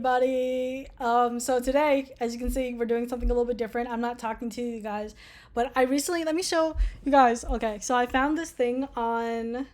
everybody. So today, as you can see, we're doing something a little bit different. I'm not talking to you guys, but I recently, let me show you guys. Okay, so I found this thing on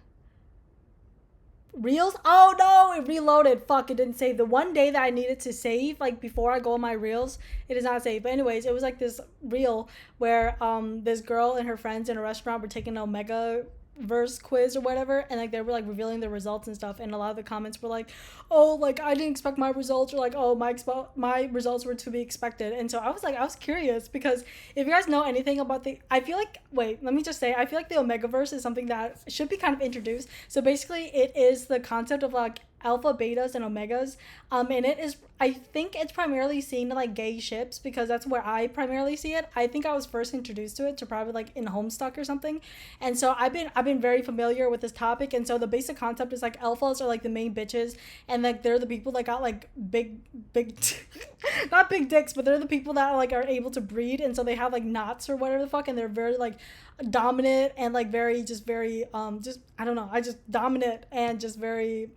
Reels. Oh no, it reloaded. Fuck, it didn't save. The one day that I needed to save, like before I go on my Reels, it is not saved. But anyways, it was like this reel where this girl and her friends in a restaurant were taking an omega verse quiz or whatever, and like they were like revealing the results and stuff, and a lot of the comments were like, oh, like I didn't expect my results, or like, oh, my results were to be expected. And so I was curious, because if you guys know anything about I feel like, wait, let me just say, I feel like the omegaverse is something that should be kind of introduced. So basically it is the concept of like alpha, betas, and omegas. And it is, I think it's primarily seen in like gay ships, because that's where I primarily see it. I think I was first introduced to it to probably like in Homestuck or something. And so I've been very familiar with this topic. And so the basic concept is like alphas are like the main bitches, and like they're the people that got like big not big dicks, but they're the people that like are able to breed, and so they have like knots or whatever the fuck, and they're very like dominant and like very just I don't know, I just dominant and just very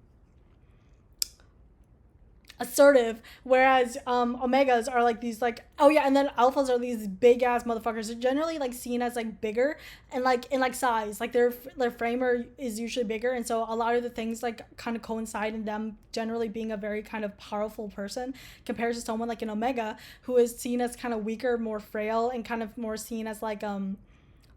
assertive, whereas omegas are like these like, oh yeah, and then alphas are these big ass motherfuckers. They're generally like seen as like bigger and like in like size, like their framer is usually bigger, and so a lot of the things like kind of coincide in them generally being a very kind of powerful person compared to someone like an omega, who is seen as kind of weaker, more frail, and kind of more seen as like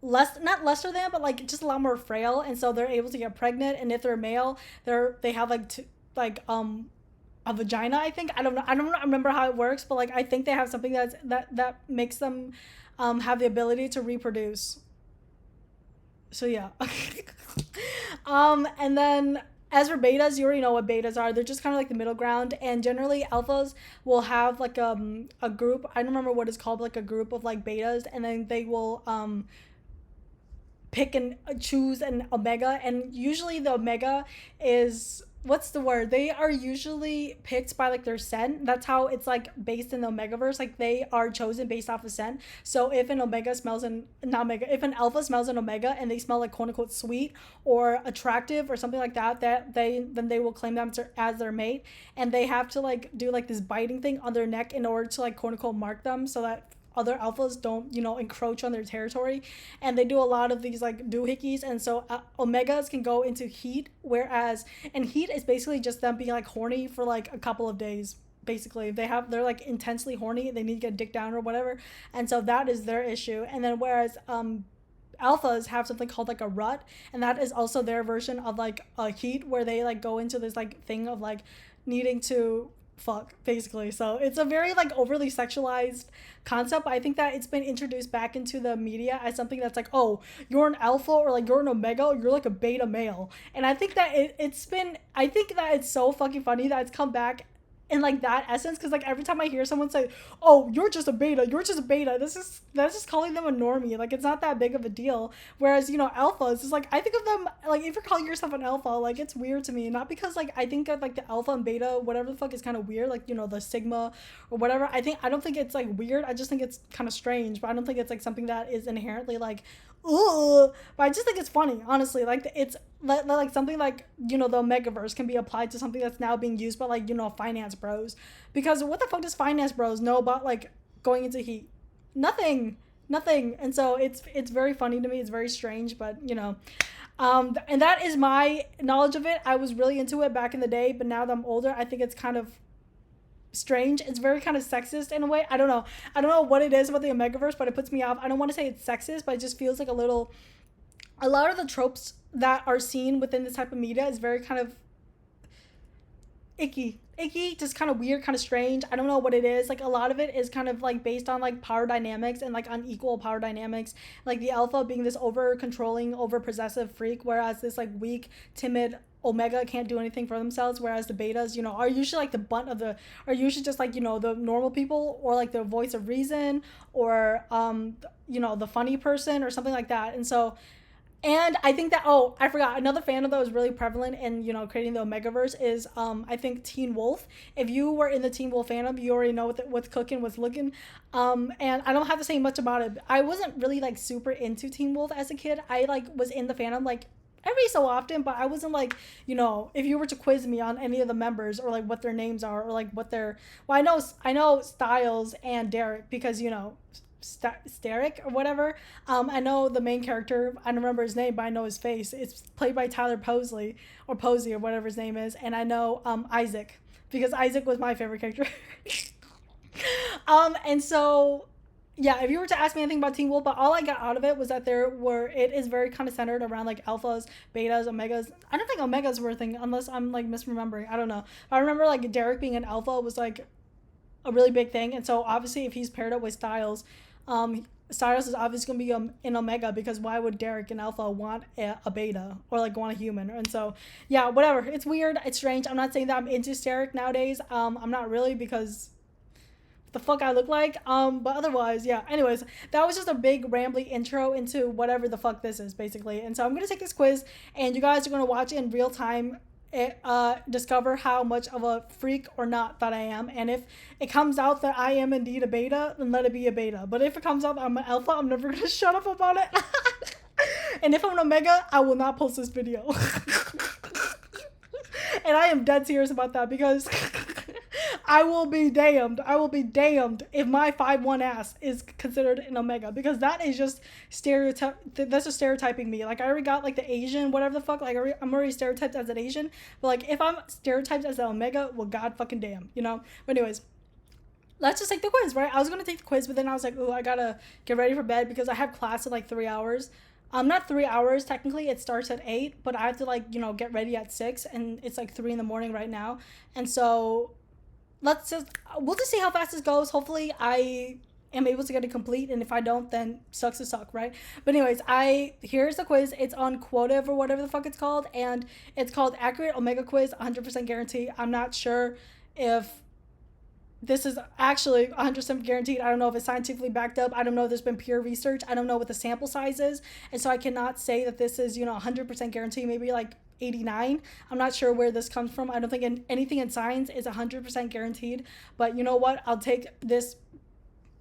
less, not lesser than, but like just a lot more frail. And so they're able to get pregnant, and if they're male, they have like a vagina. I think, I don't know, I don't remember how it works, but like I think they have something that makes them have the ability to reproduce. So yeah. And then as for betas, you already know what betas are. They're just kind of like the middle ground, and generally alphas will have like a group, I don't remember what it's called, but like a group of like betas, and then they will pick and choose an omega. And usually the omega is, what's the word, they are usually picked by like their scent. That's how it's like based in the omegaverse. Like they are chosen based off of scent. So if an omega smells an not omega if an alpha smells an omega and they smell like quote unquote sweet or attractive or something like that, then they will claim them as their mate, and they have to like do like this biting thing on their neck in order to like quote unquote mark them, so that other alphas don't, encroach on their territory. And they do a lot of these like doohickeys. And so omegas can go into heat, and heat is basically just them being like horny for like a couple of days. Basically they're like intensely horny, they need to get dick down or whatever, and so that is their issue. And then whereas alphas have something called like a rut, and that is also their version of like a heat, where they like go into this like thing of like needing to fuck, basically. So it's a very like overly sexualized concept. I think that it's been introduced back into the media as something that's like, oh, you're an alpha, or like you're an omega, or you're like a beta male. And I think that I think that it's so fucking funny that it's come back in like that essence, because like every time I hear someone say, oh, you're just a beta, that's just calling them a normie. Like it's not that big of a deal. Whereas alphas is like, I think of them like, if you're calling yourself an alpha, like it's weird to me. Not because like I think of like the alpha and beta whatever the fuck is kind of weird, like the sigma or whatever. I don't think it's like weird, I just think it's kind of strange. But I don't think it's like something that is inherently like, ugh. But I just think it's funny, honestly. Like it's like something like the omegaverse can be applied to something that's now being used by like finance bros. Because what the fuck does finance bros know about like going into heat? Nothing. And so it's very funny to me. It's very strange, but and that is my knowledge of it. I was really into it back in the day, but now that I'm older, I think it's kind of strange. It's very kind of sexist in a way. I don't know what it is about the omegaverse, but it puts me off. I don't want to say it's sexist, but it just feels like a lot of the tropes that are seen within this type of media is very kind of icky, just kind of weird, kind of strange. I don't know what it is. Like a lot of it is kind of like based on like power dynamics and like unequal power dynamics, like the alpha being this over controlling, over possessive freak, whereas this like weak, timid omega can't do anything for themselves, whereas the betas are usually like the butt of the are usually just like the normal people, or like the voice of reason, or the funny person or something like that. And so, and I think that, oh, I forgot, another fandom that was really prevalent in, creating the Omegaverse is, I think, Teen Wolf. If you were in the Teen Wolf fandom, you already know what's cooking, what's looking. And I don't have to say much about it. I wasn't really, like, super into Teen Wolf as a kid. I, like, was in the fandom, like, every so often, but I wasn't like, if you were to quiz me on any of the members or like what their names are or like what their, well, I know Styles and Derek because Derek or whatever. I know the main character. I don't remember his name, but I know his face. It's played by Tyler Posey or whatever his name is, and I know Isaac because Isaac was my favorite character. And so yeah, if you were to ask me anything about Teen Wolf, but all I got out of it was that it is very kind of centered around like alphas, betas, omegas. I don't think omegas were a thing unless I'm like misremembering. I don't know. But I remember like Derek being an alpha was like a really big thing, and so obviously if he's paired up with Styles is obviously gonna be an omega because why would Derek and Alpha want a beta or like want a human? And so yeah, whatever. It's weird. It's strange. I'm not saying that I'm into Derek nowadays. I'm not really because the fuck I look like. But otherwise, yeah. Anyways, that was just a big rambly intro into whatever the fuck this is, basically. And so I'm gonna take this quiz, and you guys are gonna watch it in real time. Discover how much of a freak or not that I am, and if it comes out that I am indeed a beta, then let it be a beta. But if it comes out that I'm an alpha, I'm never gonna shut up about it. And if I'm an omega, I will not post this video. And I am dead serious about that because I will be damned. I will be damned if my 5'1" ass is considered an omega because that is just stereotype. That's just stereotyping me. Like I already got like the Asian, whatever the fuck. Like I'm already stereotyped as an Asian. But like if I'm stereotyped as an omega, well, god fucking damn, But anyways, let's just take the quiz, right? I was gonna take the quiz, but then I was like, oh, I gotta get ready for bed because I have class in like 3 hours. Not 3 hours technically. It starts at 8, but I have to like get ready at 6, and it's like 3 in the morning right now, and so we'll just see how fast this goes. Hopefully I am able to get it complete, and if I don't, then sucks to suck, right? But anyways, here's the quiz. It's on Quotive or whatever the fuck it's called, and it's called Accurate Omega Quiz, 100% guarantee. I'm not sure if this is actually 100% guaranteed. I don't know if it's scientifically backed up. I don't know if there's been peer research. I don't know what the sample size is, and so I cannot say that this is 100% guaranteed. Maybe like 89. I'm not sure where this comes from. I don't think anything in science is 100% guaranteed, but you know what? I'll take this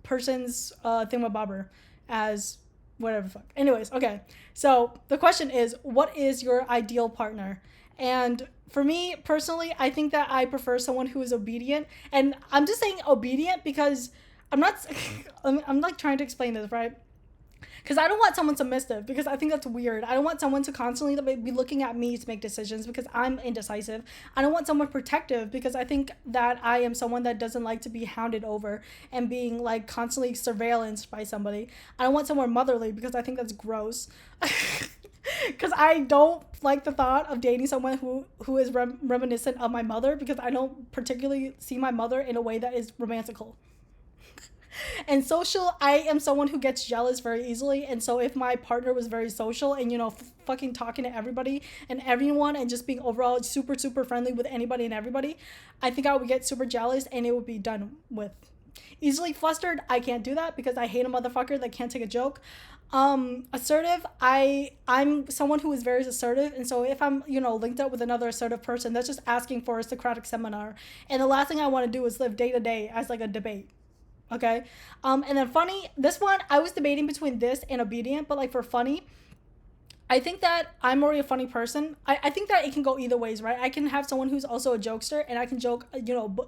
person's thingamabobber as whatever the fuck. Anyways, okay. So the question is, what is your ideal partner? And for me personally, I think that I prefer someone who is obedient. And I'm just saying obedient because I'm not I'm like trying to explain this, right? Because I don't want someone submissive because I think that's weird. I don't want someone to constantly be looking at me to make decisions because I'm indecisive. I don't want someone protective because I think that I am someone that doesn't like to be hounded over and being like constantly surveillanced by somebody. I don't want someone motherly because I think that's gross. Because I don't like the thought of dating someone who is reminiscent of my mother because I don't particularly see my mother in a way that is romantical. And social, I am someone who gets jealous very easily, and so if my partner was very social and fucking talking to everybody and everyone and just being overall super super friendly with anybody and everybody, I think I would get super jealous and it would be done with. Easily flustered, I can't do that because I hate a motherfucker that can't take a joke. Assertive, I'm someone who is very assertive, and so if I'm linked up with another assertive person, that's just asking for a Socratic seminar, and the last thing I want to do is live day to day as like a debate. Okay. And then funny, this one, I was debating between this and obedient, but like for funny, I think that I'm already a funny person. I think that it can go either ways, right? I can have someone who's also a jokester and I can joke,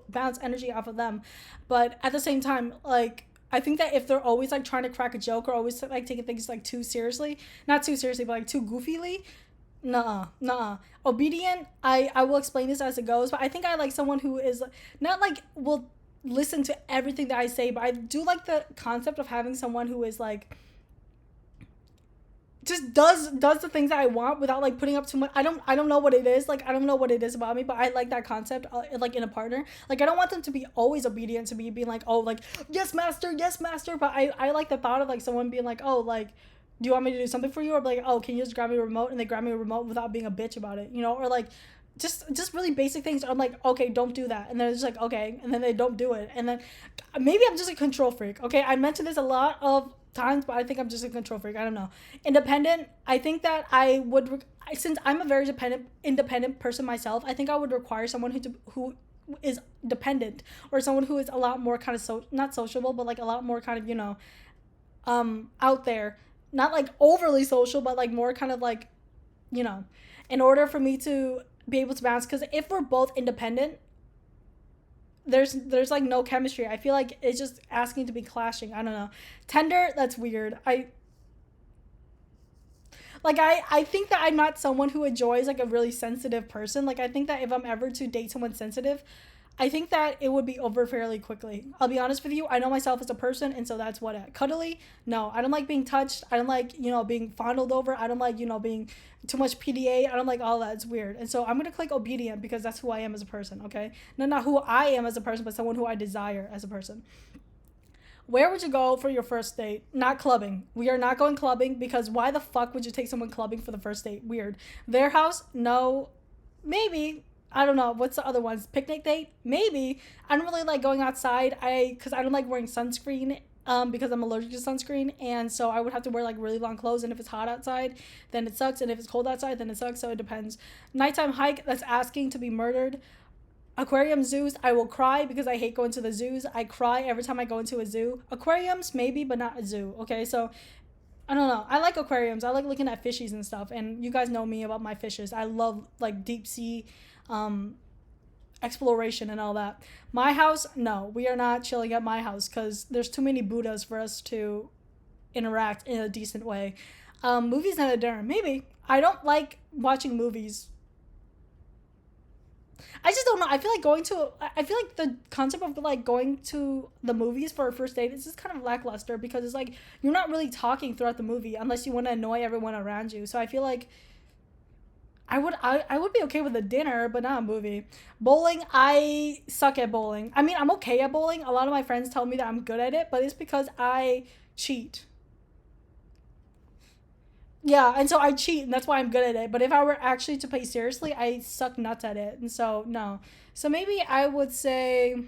bounce energy off of them. But at the same time, like, I think that if they're always like trying to crack a joke or always like taking things like too seriously, not too seriously, but like too goofily, nah. Obedient, I will explain this as it goes, but I think I like someone who is not like, will listen to everything that I say, but I do like the concept of having someone who is like just does the things that I want without like putting up too much. I don't know what it is. Like I don't know what it is about me, but I like that concept like in a partner. Like I don't want them to be always obedient to me, being like, oh, like yes master, but I like the thought of like someone being like, oh, like do you want me to do something for you, or like, oh, can you just grab me a remote, and they grab me a remote without being a bitch about it, or like just really basic things. I'm like, okay, don't do that, and then it's just like, okay, and then they don't do it, and then maybe I'm just a control freak. Okay, I mentioned this a lot of times, but I think I'm just a control freak. I don't know. Independent, I think that I would, since I'm a very independent person myself, I think I would require someone who is dependent, or someone who is a lot more kind of not sociable, but like a lot more kind of out there, not like overly social, but like more kind of like you know, in order for me to be able to balance. Because if we're both independent, there's like no chemistry. I feel like it's just asking to be clashing. I don't know. Tender, that's weird. I think that I'm not someone who enjoys like a really sensitive person. Like I think that if I'm ever to date someone sensitive, I think that it would be over fairly quickly. I'll be honest with you. I know myself as a person, and so that's what. Cuddly, no. I don't like being touched. I don't like, being fondled over. I don't like, being too much PDA. I don't like all that. It's weird. And so I'm going to click obedient because that's who I am as a person, okay? No, not who I am as a person, but someone who I desire as a person. Where would you go for your first date? Not clubbing. We are not going clubbing because why the fuck would you take someone clubbing for the first date? Weird. Their house? No. Maybe. I don't know. What's the other ones? Picnic date? Maybe. I don't really like going outside. Because I don't like wearing sunscreen. Because I'm allergic to sunscreen, and so I would have to wear like really long clothes. And if it's hot outside, then it sucks. And if it's cold outside, then it sucks. So it depends. Nighttime hike? That's asking to be murdered. Aquarium, zoos, I will cry because I hate going to the zoos. I cry every time I go into a zoo. Aquariums, maybe, but not a zoo. Okay, so I don't know. I like aquariums. I like looking at fishies and stuff. And you guys know me about my fishes. I love like deep sea exploration and all that. My house, no, we are not chilling at my house because there's too many Buddhas for us to interact in a decent way. Movies and a dinner, maybe. I don't like watching movies. I just don't know. I feel like the concept of like going to the movies for a first date is just kind of lackluster because it's like you're not really talking throughout the movie unless you want to annoy everyone around you. So I feel like I would be okay with a dinner, but not a movie. Bowling, I suck at bowling. I mean, I'm okay at bowling. A lot of my friends tell me that I'm good at it, but it's because I cheat. Yeah, and so I cheat, and that's why I'm good at it. But if I were actually to play seriously, I suck nuts at it, and so no. So maybe I would say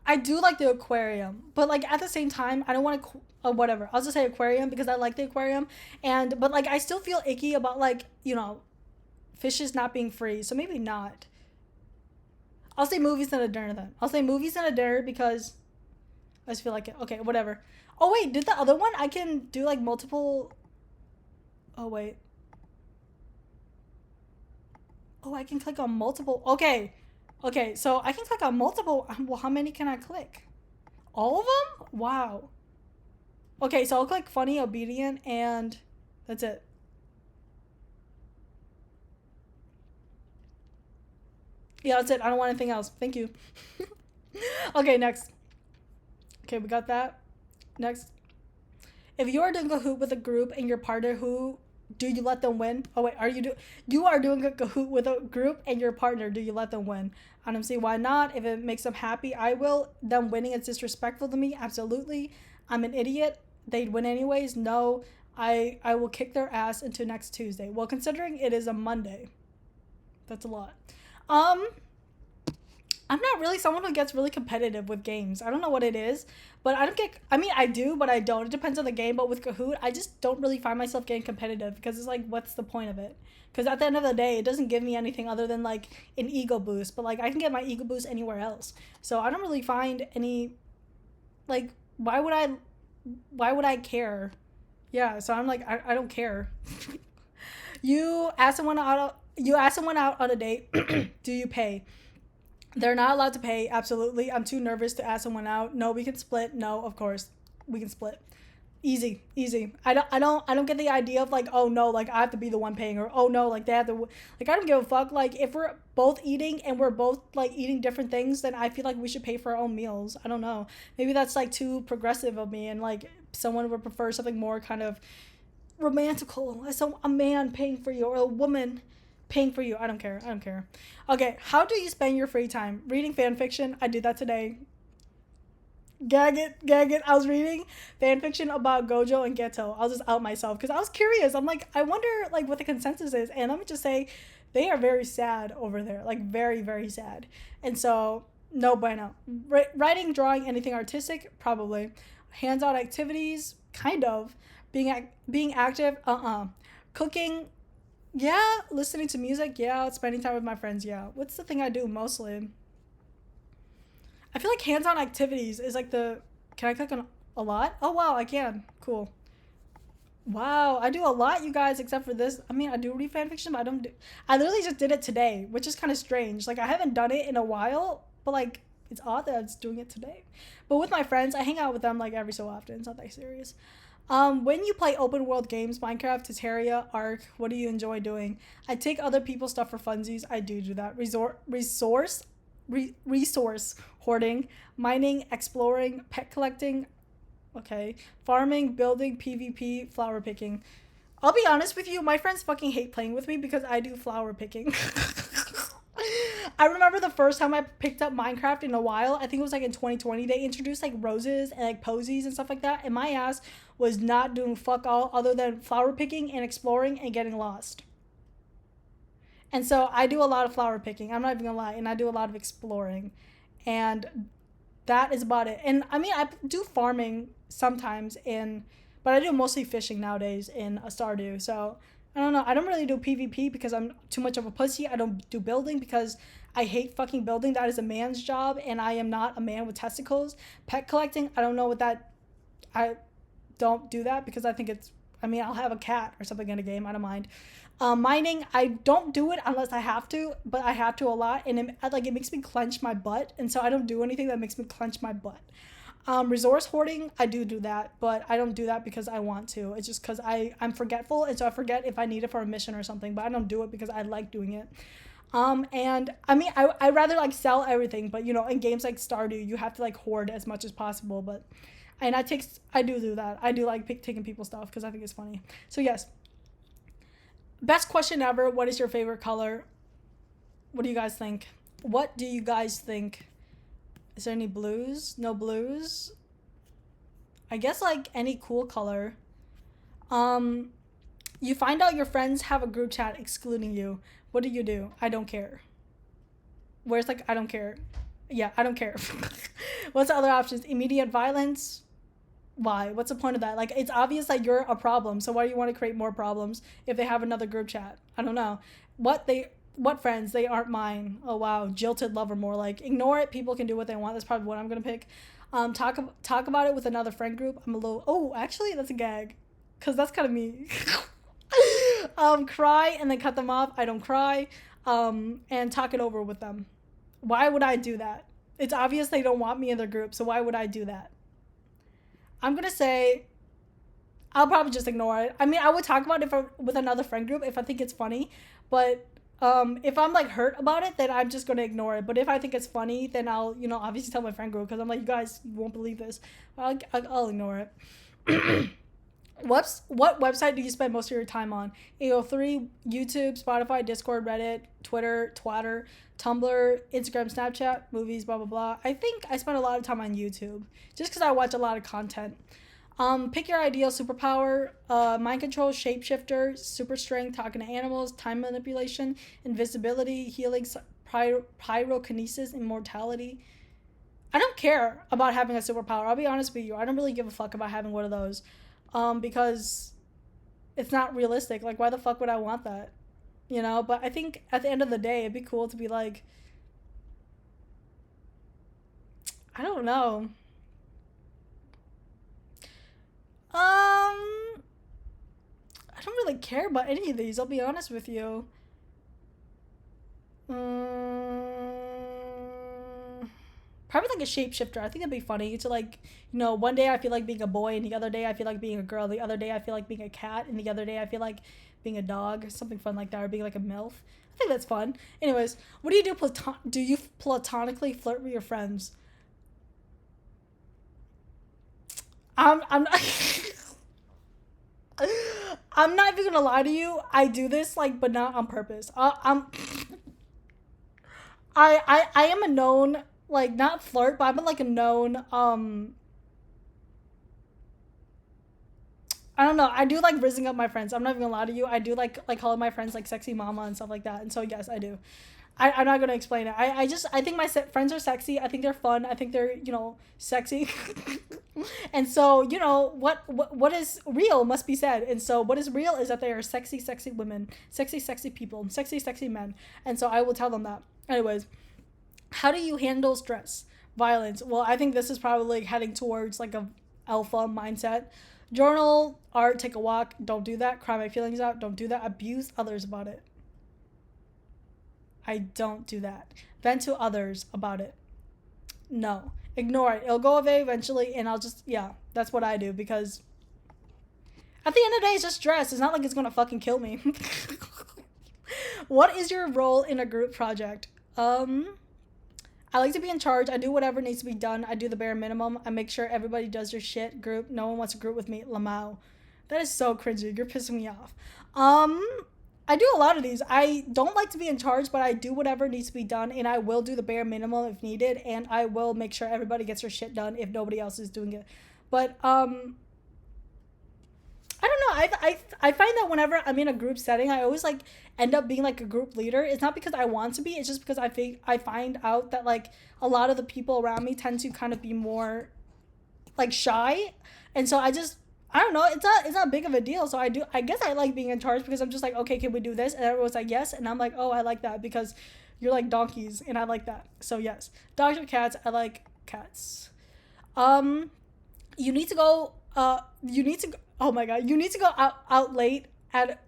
I do like the aquarium, but like at the same time, I don't want to. Whatever. I'll just say aquarium because I like the aquarium, and but like I still feel icky about like fishes not being free. So maybe not. I'll say movies and a dinner then. I'll say movies and a dinner because I just feel like it. Okay, whatever. Oh wait, did the other one I can do like multiple? Oh wait. Oh, I can click on multiple. Okay. Okay, so I can click on multiple. Well, how many can I click? All of them? Wow. Okay, so I'll click funny, obedient, and that's it. Yeah, that's it. I don't want anything else. Thank you. Okay, next. Okay, we got that. Next. If you are doing a Kahoot with a group and your partner, who do you let them win? Oh wait, you are doing a Kahoot with a group and your partner, do you let them win? I don't see why not. If it makes them happy, I will. Them winning is disrespectful to me. Absolutely. I'm an idiot. They'd win anyways. No, I will kick their ass into next Tuesday. Well, considering it is a Monday, that's a lot. Um, I'm not really someone who gets really competitive with games. I don't know what it is, but I don't get. I mean, I do, but I don't. It depends on the game. But with Kahoot, I just don't really find myself getting competitive because it's like, what's the point of it? Because at the end of the day, it doesn't give me anything other than like an ego boost. But like, I can get my ego boost anywhere else. So I don't really find any. Like, Why would I care? Yeah. So I'm like, I don't care. You ask someone out on a date. Do you pay? They're not allowed to pay. Absolutely. I'm too nervous to ask someone out. No, we can split. No, of course we can split. Easy, easy. I don't get the idea of like, oh no, like I have to be the one paying, or oh no, like they have to, like I don't give a fuck. Like if we're both eating and we're both like eating different things, then I feel like we should pay for our own meals. I don't know. Maybe that's like too progressive of me, and like someone would prefer something more kind of romantical, as a man paying for you or a woman paying for you. I don't care. I don't care. Okay, how do you spend your free time? Reading fan fiction. I did that today. Gag it, gag it. I was reading fan fiction about Gojo and Geto. I'll just out myself because I was curious. I'm like, I wonder like what the consensus is. And let me just say, they are very sad over there. Like very, very sad. And so, no bueno. Writing, drawing, anything artistic, probably. Hands-on activities, kind of. Being active, Cooking, yeah. Listening to music, yeah. Spending time with my friends, yeah. What's the thing I do mostly? I feel like hands-on activities is like the. Can I click on a lot? Oh wow, I can. Cool. Wow, I do a lot, you guys, except for this. I mean, I do read fan fiction, but I don't do. I literally just did it today, which is kind of strange. Like, I haven't done it in a while, but like, it's odd that I was doing it today. But with my friends, I hang out with them like every so often. It's not that serious. When you play open world games, Minecraft, Terraria, Ark, what do you enjoy doing? I take other people's stuff for funsies. I do that. Resource hoarding, mining, exploring, pet collecting. Okay. Farming, building, PvP, flower picking. I'll be honest with you, my friends fucking hate playing with me because I do flower picking. I remember the first time I picked up Minecraft in a while, I think it was like in 2020, they introduced like roses and like posies and stuff like that, and my ass was not doing fuck all other than flower picking and exploring and getting lost. And so I do a lot of flower picking, I'm not even gonna lie, and I do a lot of exploring. And that is about it. And I mean, I do farming sometimes in, but I do mostly fishing nowadays in a Stardew. So I don't know. I don't really do PvP because I'm too much of a pussy. I don't do building because I hate fucking building. That is a man's job, and I am not a man with testicles. Pet collecting, I don't know what that. I don't do that because I think it's. I mean, I'll have a cat or something in a game. I don't mind. Mining, I don't do it unless I have to, but I have to a lot, and it makes me clench my butt, and so I don't do anything that makes me clench my butt. Resource hoarding, I do that, but I don't do that because I want to. It's just because I'm forgetful, and so I forget if I need it for a mission or something, but I don't do it because I like doing it. And I mean, I rather like sell everything, but you know, in games like Stardew, you have to like hoard as much as possible. But and I do that. I do like taking people's stuff because I think it's funny. So yes, best question ever. What is your favorite color? What do you guys think? What do you guys think? Is there any blues? No blues. I guess like any cool color. Um, you find out your friends have a group chat excluding you. What do? I don't care. Where's like I don't care. Yeah, I don't care. What's the other options? Immediate violence. Why? What's the point of that? Like it's obvious that you're a problem. So why do you want to create more problems if they have another group chat? I don't know. What friends? They aren't mine. Oh wow, jilted lover more like ignore it. People can do what they want. That's probably what I'm gonna pick. Talk about it with another friend group. I'm a little. Oh, actually, that's a gag, cause that's kind of me. Cry and then cut them off. I don't cry. And talk it over with them. Why would I do that? It's obvious they don't want me in their group, so why would I do that? I'm gonna say I'll probably just ignore it. I mean, I would talk about it with another friend group if I think it's funny, but if I'm like hurt about it, then I'm just gonna ignore it. But if I think it's funny, then I'll obviously tell my friend group because I'm like, you guys won't believe this. I'll ignore it. What website do you spend most of your time on? AO3, YouTube, Spotify, Discord, Reddit, Twitter, Twatter, Tumblr, Instagram, Snapchat, movies, blah blah blah. I think I spend a lot of time on YouTube just because I watch a lot of content. Pick your ideal superpower: mind control, shapeshifter, super strength, talking to animals, time manipulation, invisibility, healing, pyrokinesis, immortality. I don't care about having a superpower. I'll be honest with you. I don't really give a fuck about having one of those, because it's not realistic. Like, why the fuck would I want that? But I think at the end of the day, it'd be cool to be like, I don't know. I don't really care about any of these. I'll be honest with you. Probably like a shapeshifter. I think that'd be funny to like, one day I feel like being a boy, and the other day I feel like being a girl. The other day I feel like being a cat, and the other day I feel like being a dog. Something fun like that, or being like a MILF. I think that's fun. Anyways, what do you do? Do you platonically flirt with your friends? I'm I'm not even gonna lie to you. I do this like, but not on purpose. I am a known, like, not flirt, but I'm like a known I don't know. I do like rizzing up my friends. I'm not even gonna lie to you. I do like calling my friends like sexy mama and stuff like that. And so yes, I do. I'm not gonna explain it. I think my friends are sexy. I think they're fun. I think they're sexy. And so what is real must be said. And so what is real is that they are sexy women, sexy people, sexy men. And so I will tell them that. Anyways, how do you handle stress, violence? Well, I think this is probably heading towards like a alpha mindset. Journal, art, take a walk. Don't do that. Cry my feelings out. Don't do that. Abuse others about it. I don't do that. Vent to others about it. No. Ignore it. It'll go away eventually, and I'll just, yeah, that's what I do because at the end of the day, it's just stress. It's not like it's gonna fucking kill me. What is your role in a group project? I like to be in charge. I do whatever needs to be done. I do the bare minimum. I make sure everybody does their shit. Group. No one wants to group with me. Lamau. That is so cringy. You're pissing me off. I do a lot of these. I don't like to be in charge, but I do whatever needs to be done, and I will do the bare minimum if needed, and I will make sure everybody gets their shit done if nobody else is doing it. But I don't know. I find that whenever I'm in a group setting, I always like end up being like a group leader. It's not because I want to be. It's just because I find out that like a lot of the people around me tend to kind of be more like shy, and so I don't know. It's not big of a deal. So I guess I like being in charge because I'm just like, okay, can we do this? And everyone's like yes, and I'm like, oh, I like that because you're like donkeys, and I like that. So yes, dogs or cats. I like cats. You need to go. You need to go. Oh my god, you need to go out late at.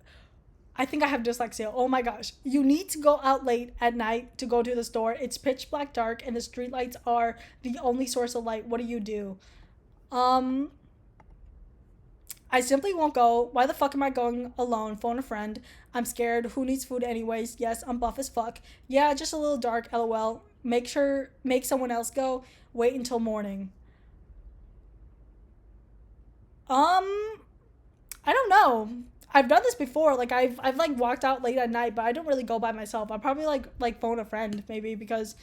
I think I have dyslexia. Oh my gosh, you need to go out late at night to go to the store. It's pitch black dark, and the streetlights are the only source of light. What do you do? Um, I simply won't go. Why the fuck am I going alone? Phone a friend. I'm scared. Who needs food anyways? Yes, I'm buff as fuck. Yeah, just a little dark. LOL. Make someone else go. Wait until morning. Um, I don't know. I've done this before. Like I've like walked out late at night, but I don't really go by myself. I'll probably like phone a friend maybe because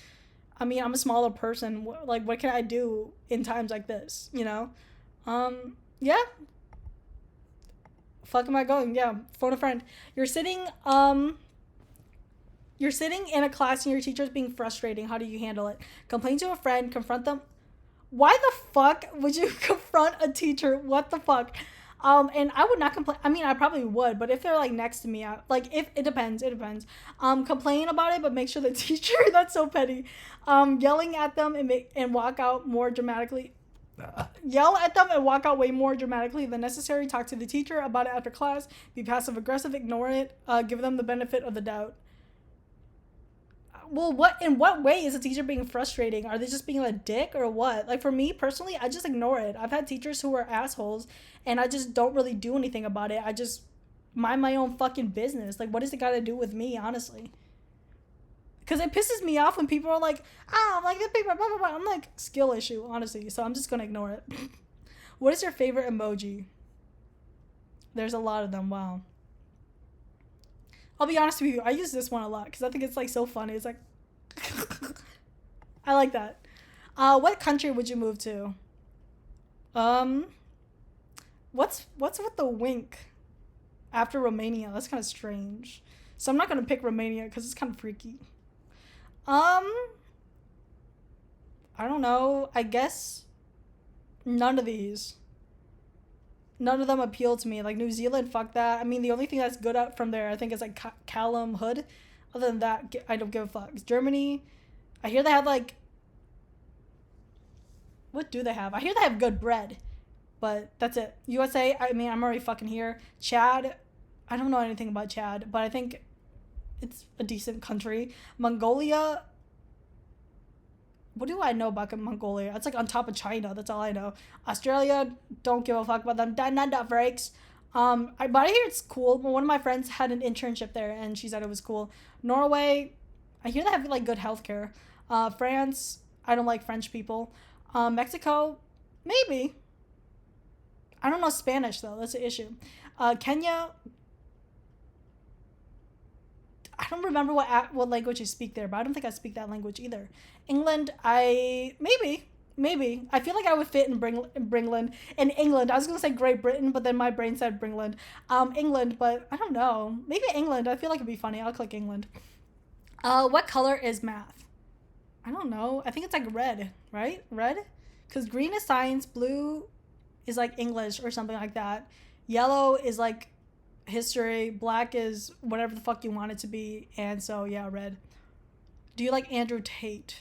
I mean, I'm a smaller person. Like what can I do in times like this, you know? Yeah. Fuck am I going? Yeah, phone a friend. You're sitting in a class and your teacher's being frustrating. How do you handle it? Complain to a friend, confront them. Why the fuck would you confront a teacher? What the fuck? And I would not complain. I mean, I probably would, but if they're like next to me, like if it depends. Complain about it, but make sure the teacher. That's so petty. Yelling at them and walk out more dramatically. Yell at them and walk out way more dramatically than necessary. Talk to the teacher about it after class. Be passive aggressive. Ignore it. Give them the benefit of the doubt. Well, in what way is a teacher being frustrating? Are they just being a dick or what? Like for me personally, I just ignore it. I've had teachers who are assholes and I just don't really do anything about it. I just mind my own fucking business. Like what does it got to do with me, honestly? Because it pisses me off when people are like, oh, like this paper, blah, blah, blah. I'm like, skill issue, honestly. So I'm just going to ignore it. What is your favorite emoji? There's a lot of them. Wow. I'll be honest with you. I use this one a lot because I think it's like so funny. It's like, I like that. What country would you move to? Um, what's with the wink after Romania? That's kind of strange. So I'm not gonna pick Romania because it's kind of freaky. Um, I don't know. I guess none of these. None of them appeal to me. Like New Zealand, fuck that. I mean, the only thing that's good up from there, I think, is like Callum Hood. Other than that, I don't give a fuck. Germany, I hear they have like, what do they have? I hear they have good bread, but that's it. USA, I mean, I'm already fucking here. Chad, I don't know anything about Chad, but I think it's a decent country. Mongolia, what do I know about Mongolia? It's like on top of China. That's all I know. Australia, don't give a fuck about them. None breaks. But I hear it's cool. One of my friends had an internship there, and she said it was cool. Norway, I hear they have like good healthcare. France, I don't like French people. Mexico, maybe. I don't know Spanish though. That's the issue. Kenya, I don't remember what language you speak there, but I don't think I speak that language either. England, I maybe I feel like I would fit in Bringland in England. I was gonna say Great Britain, but then my brain said Bringland. England, but I don't know. Maybe England. I feel like it'd be funny. I'll click England. What color is math? I don't know. I think it's like red, right? Red, because green is science, blue is like English or something like that. Yellow is like history, black is whatever the fuck you want it to be, and so yeah, red. Do you like Andrew Tate?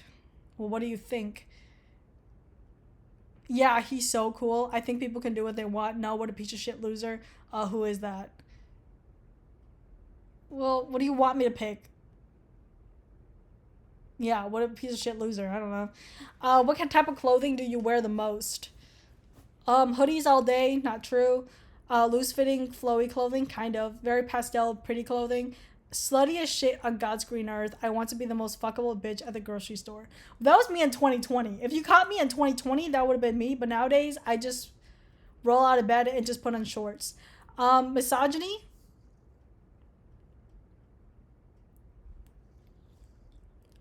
Well, what do you think? Yeah, he's so cool. I think people can do what they want. No, what a piece of shit loser. Who is that? Well, what do you want me to pick? Yeah, what a piece of shit loser. I don't know. What kind type of clothing do you wear the most? Hoodies all day, not true. Loose fitting, flowy clothing, kind of. Very pastel, pretty clothing. Slutty as shit on God's green earth. I want to be the most fuckable bitch at the grocery store. That was me in 2020. If you caught me in 2020, that would have been me. But nowadays, I just roll out of bed and just put on shorts. Misogyny.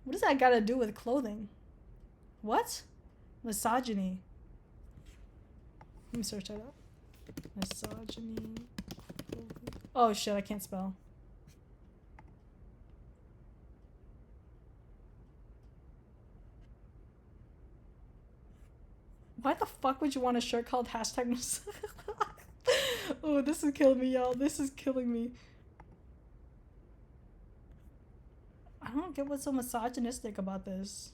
What does that got to do with clothing? What? Misogyny. Let me search that up. Misogyny. Oh shit, I can't spell. Why the fuck would you want a shirt called hashtag? Oh, this is killing me, y'all. This is killing me. I don't get what's so misogynistic about this.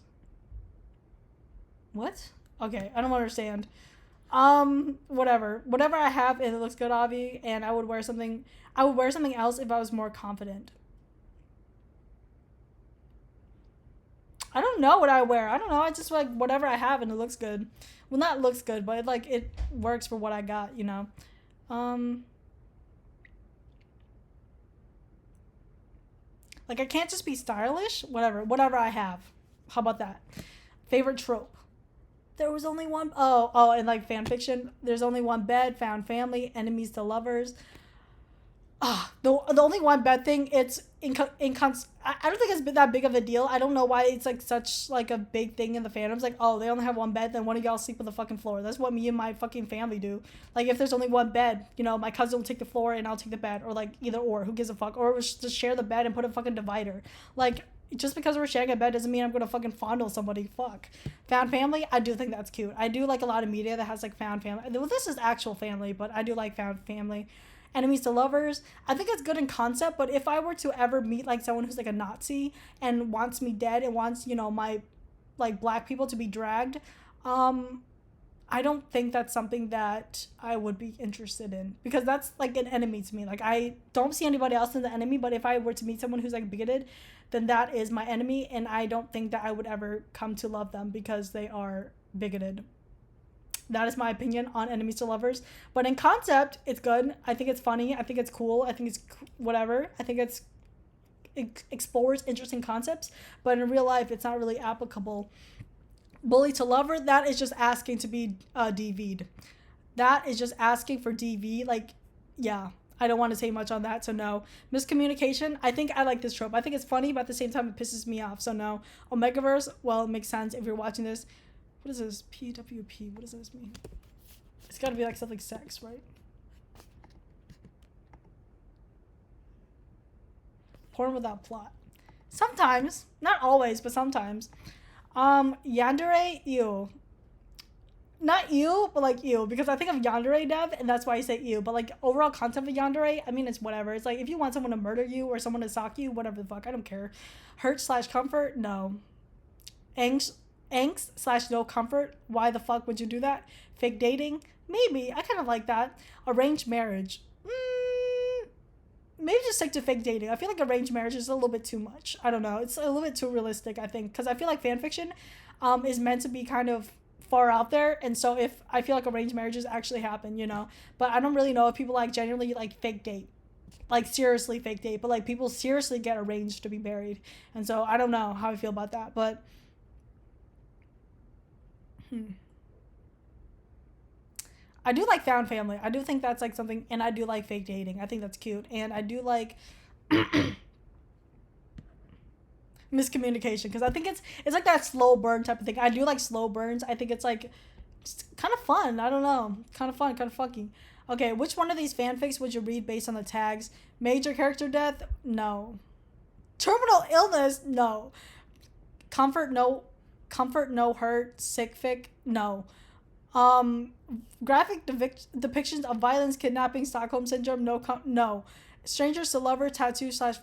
What? Okay, I don't understand. Whatever I have and it looks good, Avi, and I would wear something. I would wear something else if I was more confident. I don't know what I wear. I don't know. I just like whatever I have and it looks good. Well, not looks good, but it works for what I got. You know. Um. Like I can't just be stylish. Whatever I have. How about that? Favorite trope. There was only one oh, and like fan fiction, there's only one bed, found family, enemies to lovers. The only one bad thing, it's I don't think it's been that big of a deal. I don't know why it's like such like a big thing in the fandoms. Like, oh, they only have one bed, then one of y'all sleep on the fucking floor. That's what me and my fucking family do. Like, if there's only one bed, you know, my cousin will take the floor and I'll take the bed, or like either or. Who gives a fuck? Or we'll just share the bed and put a fucking divider. Like, just because we're sharing a bed doesn't mean I'm gonna fucking fondle somebody. Fuck. Found family, I do think that's cute. I do like a lot of media that has like found family. Well, this is actual family, but I do like found family. Enemies to lovers, I think it's good in concept, but if I were to ever meet like someone who's like a Nazi and wants me dead and wants, you know, my like black people to be dragged, um I don't think that's something that I would be interested in, because that's like an enemy to me. Like, I don't see anybody else as the enemy, but if I were to meet someone who's like bigoted, then that is my enemy, and I don't think that I would ever come to love them because they are bigoted. That is my opinion on enemies to lovers. But in concept, it's good. I think it's funny. I think it's cool. I think it's whatever. I think it explores interesting concepts. But in real life, it's not really applicable. Bully to lover, that is just asking to be DV'd. That is just asking for DV. Like, yeah. I don't want to say much on that, so no. Miscommunication, I think I like this trope. I think it's funny, but at the same time, it pisses me off, so no. Omegaverse, well, it makes sense if you're watching this. What is this? PWP. What does this mean? It's gotta be like something sex, right? Porn without plot. Sometimes. Not always, but sometimes. Yandere, ew. Not ew, but like ew. Because I think of yandere dev, and that's why I say ew. But like overall content of yandere, I mean, it's whatever. It's like if you want someone to murder you or someone to sock you, whatever the fuck. I don't care. Hurt/comfort? No. Angst slash no comfort. Why the fuck would you do that? Fake dating? Maybe. I kind of like that. Arranged marriage. Maybe just stick to fake dating. I feel like arranged marriage is a little bit too much. I don't know. It's a little bit too realistic, I think. Because I feel like fanfiction is meant to be kind of far out there. And so if I feel like arranged marriages actually happen, you know. But I don't really know if people like genuinely like fake date. Like seriously fake date. But like people seriously get arranged to be married. And so I don't know how I feel about that. But I do like found family. I do think that's like something, and I do like fake dating. I think that's cute, and I do like miscommunication, because I think it's like that slow burn type of thing. I do like slow burns. I think it's like it's kind of fun. I don't know, kind of fun, kind of funky. Okay, which one of these fanfics would you read based on the tags? Major character death? No. Terminal illness? No. Comfort? No. Comfort? No. Hurt? Sick fic? No. Um, Graphic depictions of violence, kidnapping, Stockholm syndrome. No. Strangers to lover, tattoo slash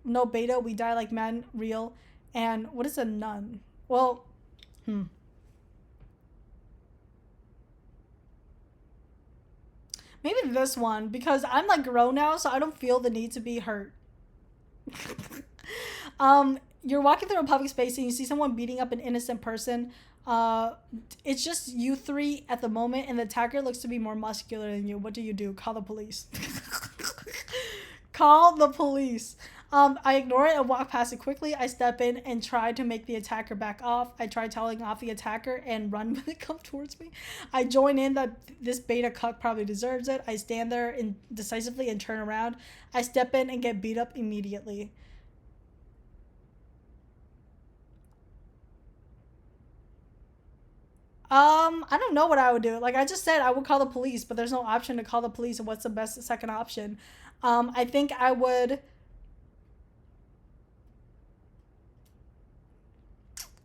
no beta. We die like men. Real. And what is a nun? Well, Maybe this one, because I'm like grown now, so I don't feel the need to be hurt. You're walking through a public space and you see someone beating up an innocent person. Uh, it's just you three at the moment, and the attacker looks to be more muscular than you. What do? Call the police. Call the police. I ignore it and walk past it quickly. I step in and try to make the attacker back off. I try telling off the attacker and run when they come towards me. I join in that this beta cuck probably deserves it. I stand there indecisively and turn around. I step in and get beat up immediately. I don't know what I would do. Like I just said, I would call the police, but there's no option to call the police. And what's the best second option? I think I would.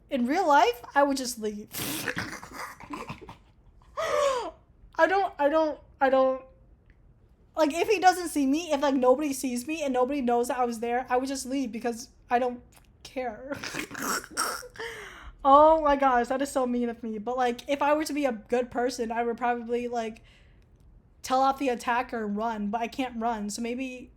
In real life, I would just leave. I don't. Like if he doesn't see me, if like nobody sees me and nobody knows that I was there, I would just leave because I don't care. Oh my gosh, that is so mean of me. But like, if I were to be a good person, I would probably like tell off the attacker and run. But I can't run, so maybe.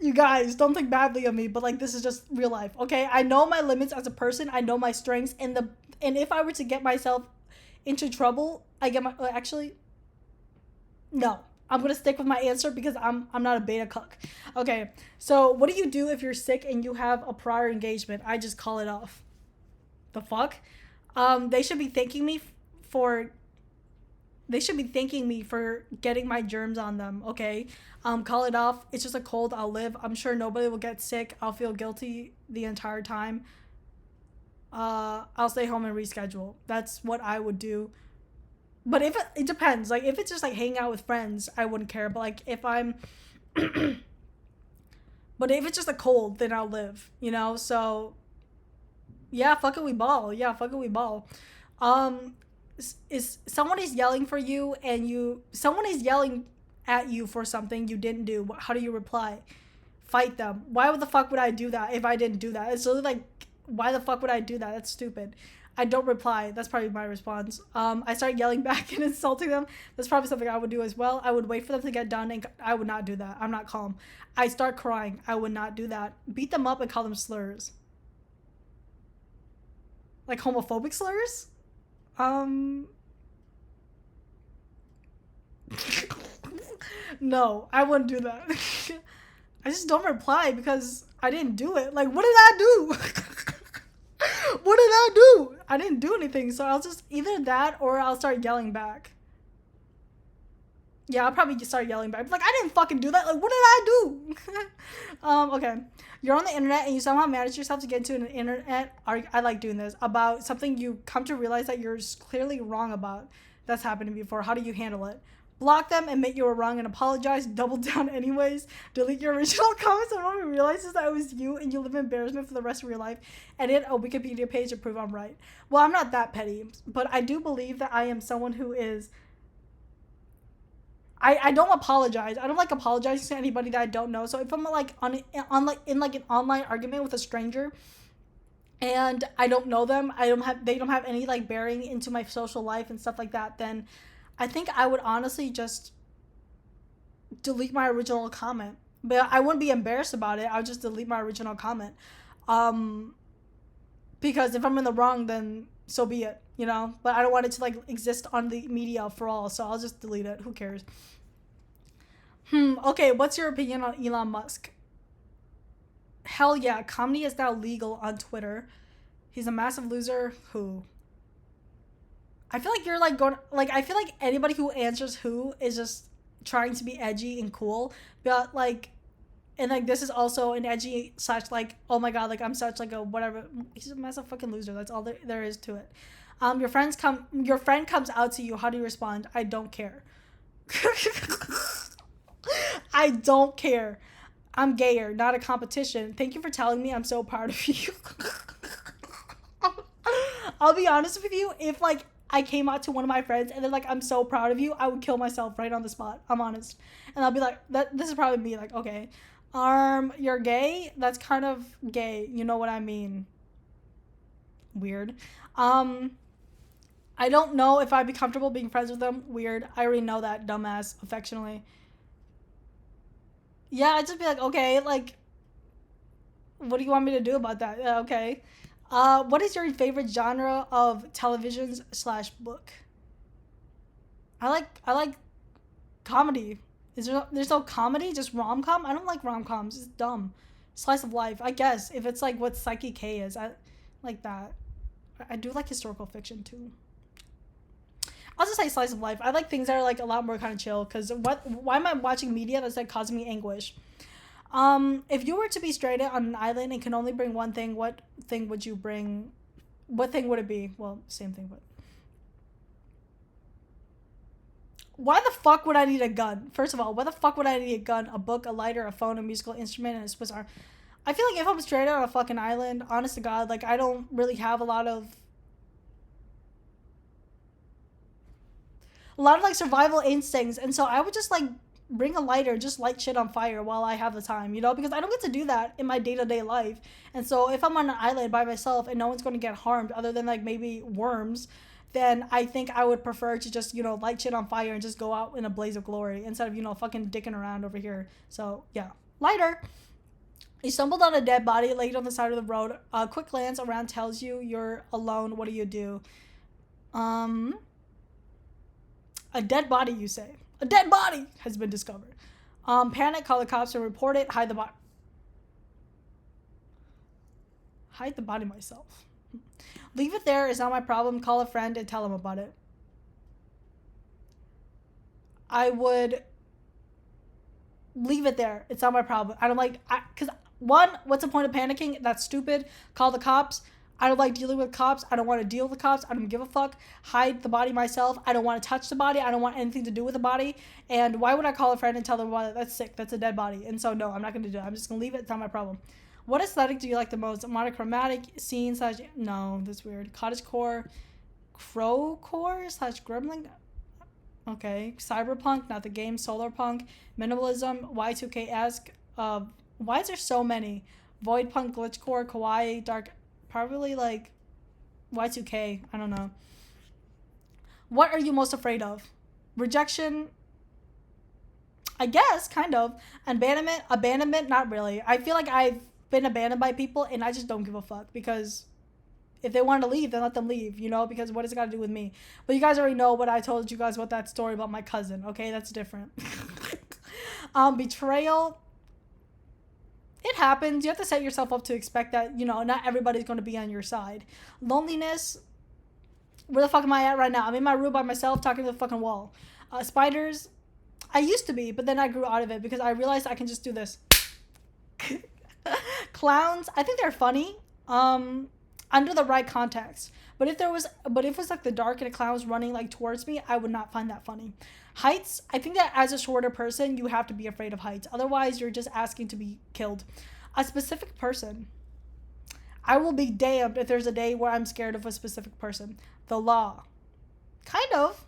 You guys don't think badly of me, but like this is just real life, okay? I know my limits as a person. I know my strengths, and if I were to get myself into trouble, I get my actually no. I'm gonna stick with my answer because I'm not a beta cuck. Okay, so what do you do if you're sick and you have a prior engagement? I just call it off. The fuck? They should be thanking me for they should be thanking me for getting my germs on them, okay? Call it off. It's just a cold. I'll live. I'm sure nobody will get sick. I'll feel guilty the entire time. I'll stay home and reschedule. That's what I would do. But if it depends. Like if it's just like hanging out with friends, I wouldn't care. But like if I'm but if it's just a cold, then I'll live, you know? So yeah, fuck it, we ball. Yeah, fuck it, we ball. Um is someone is yelling for you and someone is yelling at you for something you didn't do. How do you reply? Fight them. Why the fuck would I do that if I didn't do that? It's really like, why the fuck would I do that? That's stupid. I don't reply. That's probably my response. I start yelling back and insulting them. That's probably something I would do as well. I would wait for them to get done, and I would not do that. I'm not calm. I start crying. I would not do that. Beat them up and call them slurs. Like homophobic slurs? Um, no, I wouldn't do that. I just don't reply because I didn't do it. Like, what did I do? What did I do? I didn't do anything. So I'll just either that or I'll start yelling back. Yeah, I'll probably just start yelling back. Like, I didn't fucking do that. Like, what did I do? Okay. You're on the internet and you somehow manage yourself to get into an internet. I like doing this about something you come to realize that you're clearly wrong about. That's happened to me before. How do you handle it? Block them, admit you were wrong, and apologize. Double down anyways. Delete your original comments when one realizes that it was you and you live in embarrassment for the rest of your life. Edit a Wikipedia page to prove I'm right. Well, I'm not that petty, but I do believe that I am someone who is. I don't apologize. I don't like apologizing to anybody that I don't know. So if I'm like in like an online argument with a stranger and I don't know them, they don't have any like bearing into my social life and stuff like that, then I think I would honestly just delete my original comment. But I wouldn't be embarrassed about it. I would just delete my original comment. Um because if I'm in the wrong, then so be it, you know? But I don't want it to like exist on the media for all, so I'll just delete it. Who cares? Okay, what's your opinion on Elon Musk? Hell yeah, comedy is now legal on Twitter. He's a massive loser. Who? I feel like you're like going like I feel like anybody who answers who is just trying to be edgy and cool, but like and like this is also an edgy slash like oh my god like I'm such like a whatever. He's a massive fucking loser. That's all there is to it. Your friend comes out to you. How do you respond? I don't care. I don't care. I'm gayer, not a competition. Thank you for telling me. I'm so proud of you. I'll be honest with you. If like I came out to one of my friends and they're like, I'm so proud of you, I would kill myself right on the spot. I'm honest. And I'll be like, this is probably me, like, okay, you're gay? That's kind of gay. You know what I mean? Weird. I don't know if I'd be comfortable being friends with them. Weird. I already know that, dumbass, affectionately. Yeah, I'd just be like, okay, like, what do you want me to do about that? Yeah, okay. What is your favorite genre of televisions slash book? I like comedy. There's no comedy, just rom com? I don't like rom coms. It's dumb. Slice of life, I guess. If it's like what Psyche K is, I like that. I do like historical fiction too. I'll just say slice of life. I like things that are like a lot more kind of chill. Cause why am I watching media that's like causing me anguish? If you were to be stranded on an island and can only bring one thing, what thing would you bring? What thing would it be? Well, same thing, but why the fuck would I need a gun? First of all, why the fuck would I need a gun, a book, a lighter, a phone, a musical instrument, and a Swiss arm? I feel like if I'm stranded on a fucking island, honest to God, like I don't really have a lot of like survival instincts, and so I would just like bring a lighter, just light shit on fire while I have the time, because I don't get to do that in my day-to-day life. And so if I'm on an island by myself and no one's going to get harmed other than like maybe worms, then I think I would prefer to just light shit on fire and just go out in a blaze of glory instead of fucking dicking around over here. So yeah, lighter. You stumbled on a dead body laid on the side of the road. A quick glance around tells you you're alone. What do you do? um A dead body, you say. A dead body has been discovered. Panic, call the cops and report it. Hide the body myself. Leave it there, it's not my problem. Call a friend and tell them about it. I would leave it there. It's not my problem. I don't like, because one, what's the point of panicking? That's stupid. Call the cops. I don't like dealing with cops. I don't want to deal with cops. I don't give a fuck. Hide the body myself. I don't want to touch the body. I don't want anything to do with the body. And why would I call a friend and tell them, well, that's sick. That's a dead body. And so, no, I'm not going to do it. I'm just going to leave it. It's not my problem. What aesthetic do you like the most? Monochromatic, scene slash... No, that's weird. Cottagecore, crowcore slash gremlin... Okay. Cyberpunk, not the game. Solarpunk, minimalism, Y2K-esque. Why is there so many? Voidpunk, glitchcore, kawaii, dark... Probably like Y2K. I don't know. What are you most afraid of? Rejection? I guess, kind of. Abandonment? Not really. I feel like I've been abandoned by people and I just don't give a fuck because if they want to leave, then let them leave, because what does it got to do with me? But you guys already know what I told you guys about that story about my cousin, okay? That's different. Betrayal. It happens. You have to set yourself up to expect that, not everybody's going to be on your side. Loneliness. Where the fuck am I at right now? I'm in my room by myself talking to the fucking wall. Spiders. I used to be, but then I grew out of it because I realized I can just do this. Clowns. I think they're funny. Under the right context. But if it was like the dark and a clown was running like towards me, I would not find that funny. Heights, I think that as a shorter person, you have to be afraid of heights. Otherwise, you're just asking to be killed. A specific person. I will be damned if there's a day where I'm scared of a specific person. The law. Kind of.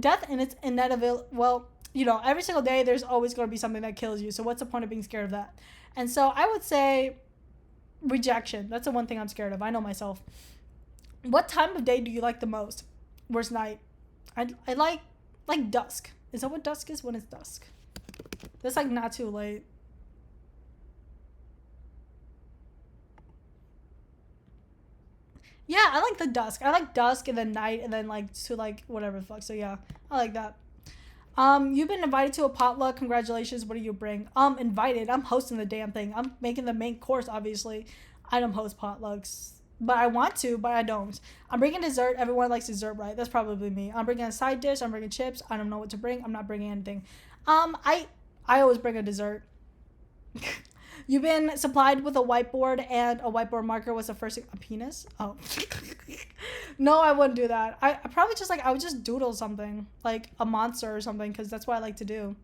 Death and its inevitable. Well, every single day there's always going to be something that kills you. So what's the point of being scared of that? And so I would say rejection. That's the one thing I'm scared of. I know myself. What time of day do you like the most? Where's night? I like dusk. Is that what dusk is? When it's dusk. That's like not too late. Yeah, I like the dusk. I like dusk and then night and then like to like whatever the fuck. So yeah, I like that. You've been invited to a potluck. Congratulations. What do you bring? Invited. I'm hosting the damn thing. I'm making the main course, obviously. I don't host potlucks. But I want to, but I don't. I'm bringing dessert. Everyone likes dessert, right? That's probably me. I'm bringing a side dish. I'm bringing chips. I don't know what to bring. I'm not bringing anything. I always bring a dessert. You've been supplied with a whiteboard and a whiteboard marker was the first... A penis? Oh. No, I wouldn't do that. I probably just I would just doodle something. Like a monster or something because that's what I like to do.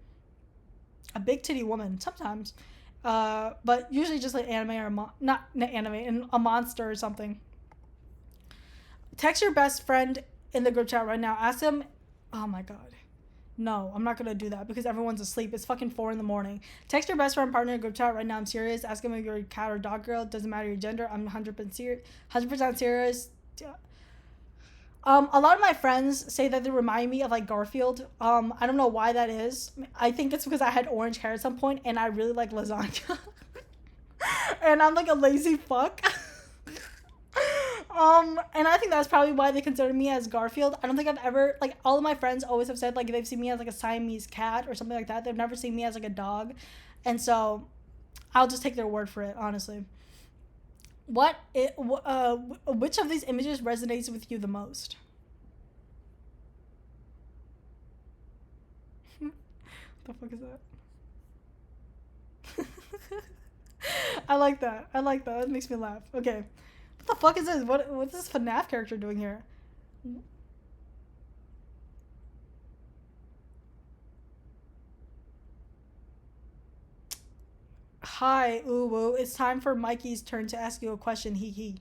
A big titty woman. Sometimes. But usually just like anime or not anime, and a monster or something. Text your best friend in the group chat right now. Ask him. Oh my god. No, I'm not gonna do that because everyone's asleep. It's fucking 4 in the morning. Text your best friend partner in group chat right now. I'm serious. Ask him if you're a cat or dog girl. Doesn't matter your gender. I'm 100% serious. 100% serious. A lot of my friends say that they remind me of like Garfield. I don't know why that is. I think it's because I had orange hair at some point and I really like lasagna. And I'm like a lazy fuck. And I think that's probably why they consider me as Garfield. I don't think I've ever, like, all of my friends always have said like they've seen me as like a Siamese cat or something like that. They've never seen me as like a dog, and so I'll just take their word for it, honestly. Which of these images resonates with you the most? What the fuck is that? I like that. I like that. That makes me laugh. Okay. What the fuck is this? What's this FNAF character doing here? Hi, Uwu. It's time for Mikey's turn to ask you a question. Hee hee.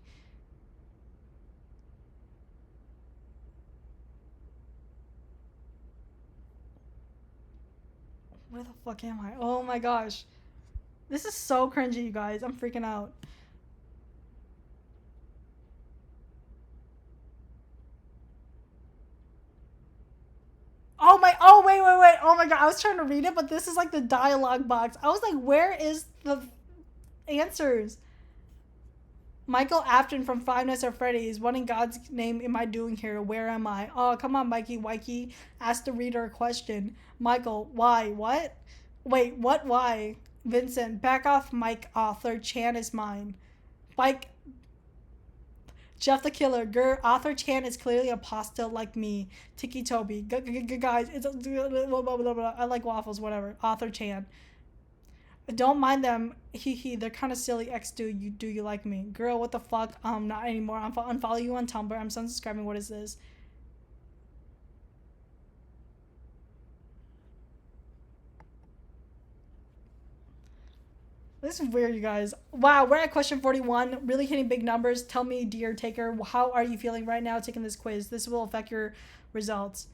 Where the fuck am I? Oh my gosh. This is so cringy, you guys. I'm freaking out. Oh my, oh wait. Oh my god, I was trying to read it, but this is like the dialogue box. I was like, where is the answers? Michael Afton from Five Nights at Freddy's. What in God's name am I doing here? Where am I? Oh, come on, Mikey. Wikey. Ask the reader a question. Michael, why? What? Wait, what? Why? Vincent, back off, Mike. Author Chan is mine. Mike, Jeff the Killer. Author Chan is clearly a pasta like me. Tiki Toby. Guys, it's blah, blah, blah, blah. I like waffles, whatever. Author Chan. Don't mind them. Hee hee. They're kind of silly. X do you like me? Girl, what the fuck? Not anymore. I'm unfollow you on Tumblr. I'm unsubscribing. What is this? This is weird, you guys. Wow, we're at question 41. Really hitting big numbers. Tell me, dear taker, how are you feeling right now taking this quiz? This will affect your results.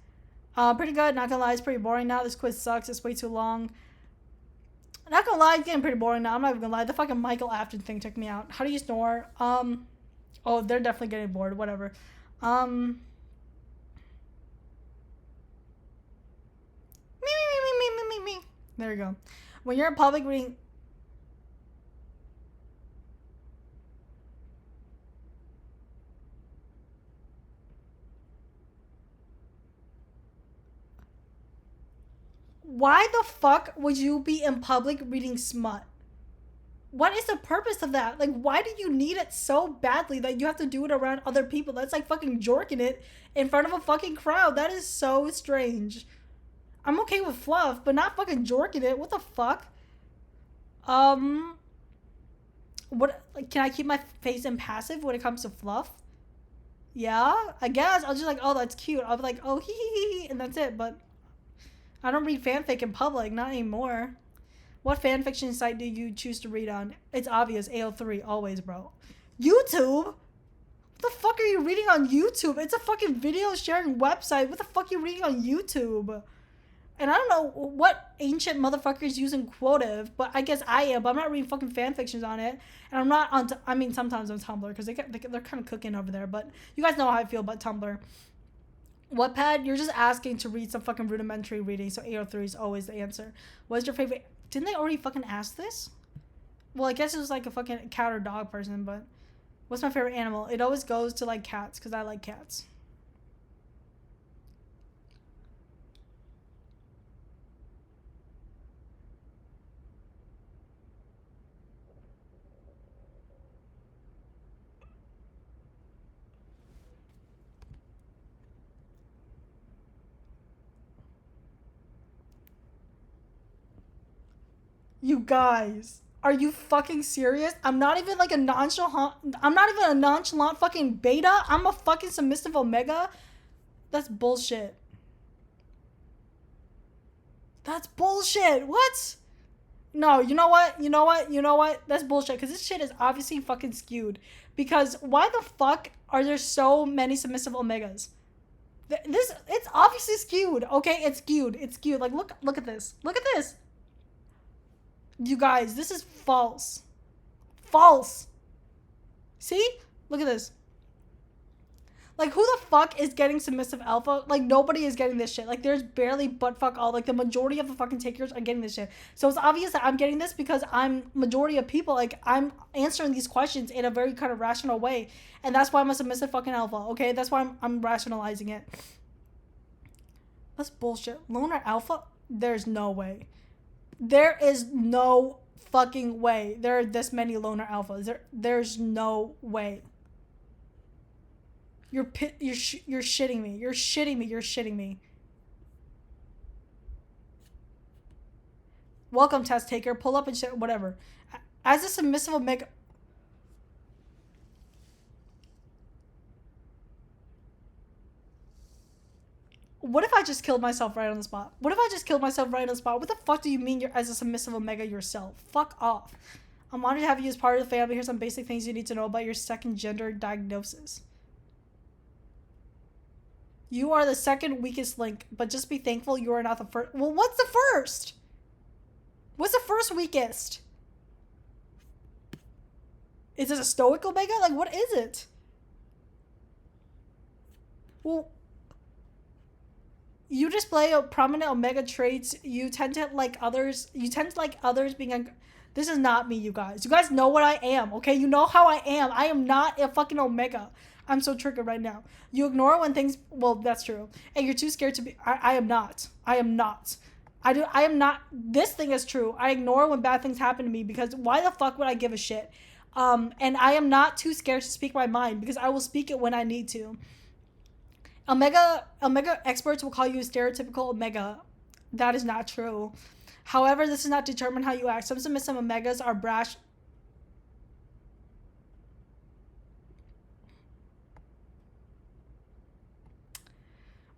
Pretty good. Not gonna lie, it's pretty boring now. This quiz sucks. It's way too long. Not gonna lie, it's getting pretty boring now. I'm not even gonna lie. The fucking Michael Afton thing took me out. How do you snore? Oh, they're definitely getting bored. Whatever. Me. There you go. When you're in public reading. Why the fuck would you be in public reading smut? What is the purpose of that? Like, why do you need it so badly that you have to do it around other people? That's like fucking jorking it in front of a fucking crowd. That is so strange. I'm okay with fluff, but not fucking jorking it. What the fuck? Um, what? Like, can I keep my face impassive when it comes to fluff? Yeah, I guess. I'll just like, oh, that's cute. I'll be like, oh, hee, and that's it. But I don't read fanfic in public, not anymore. What fanfiction site do you choose to read on? It's obvious, AO3, always, bro. YouTube? What the fuck are you reading on YouTube? It's a fucking video sharing website. What the fuck are you reading on YouTube? And I don't know what ancient motherfuckers using Quotive, but I guess I am, but I'm not reading fucking fanfictions on it. And I'm not on, I mean, sometimes on Tumblr, because they're kind of cooking over there, but you guys know how I feel about Tumblr. Wattpad, you're just asking to read some fucking rudimentary reading, so AO3 is always the answer. What's your favorite? Didn't they already fucking ask this? Well, I guess it was like a fucking cat or dog person, but what's my favorite animal? It always goes to like cats, because I like cats. You guys, are you fucking serious? I'm not even like a nonchalant. I'm not even a nonchalant fucking beta. I'm a fucking submissive omega. That's bullshit. That's bullshit. What? No, you know what? That's bullshit. Because this shit is obviously fucking skewed. Because why the fuck are there so many submissive omegas? This, it's obviously skewed. Okay, it's skewed. It's skewed. Like, look at this. Look at this. You guys, this is false. False. See? Look at this. Like, who the fuck is getting submissive alpha? Like, nobody is getting this shit. Like, there's barely but fuck all. Like, the majority of the fucking takers are getting this shit. So it's obvious that I'm getting this because I'm majority of people. Like, I'm answering these questions in a very kind of rational way. And that's why I'm a submissive fucking alpha, okay? That's why I'm rationalizing it. That's bullshit. Loner alpha? There's no way. There is no fucking way there are this many loner alphas. There's no way. You're shitting me. You're shitting me. You're shitting me. Welcome, test taker. Pull up and shit. Whatever. As a submissive omega. What if I just killed myself right on the spot? What if I just killed myself right on the spot? What the fuck do you mean you're as a submissive omega yourself? Fuck off. I'm honored to have you as part of the family. Here's some basic things you need to know about your second gender diagnosis. You are the second weakest link, but just be thankful you are not the first. Well, what's the first? What's the first weakest? Is it a stoic omega? Like, what is it? Well, you display prominent omega traits. You tend to like others. You tend to like others being. This is not me, you guys. You guys know what I am, okay? You know how I am. I am not a fucking omega. I'm so triggered right now. You ignore when things. Well, that's true. And you're too scared to be. I am not. I am not. I am not. This thing is true. I ignore when bad things happen to me because why the fuck would I give a shit? And I am not too scared to speak my mind because I will speak it when I need to. Omega experts will call you a stereotypical omega. That is not true. However, this does not determine how you act. Some submissive omegas are brash.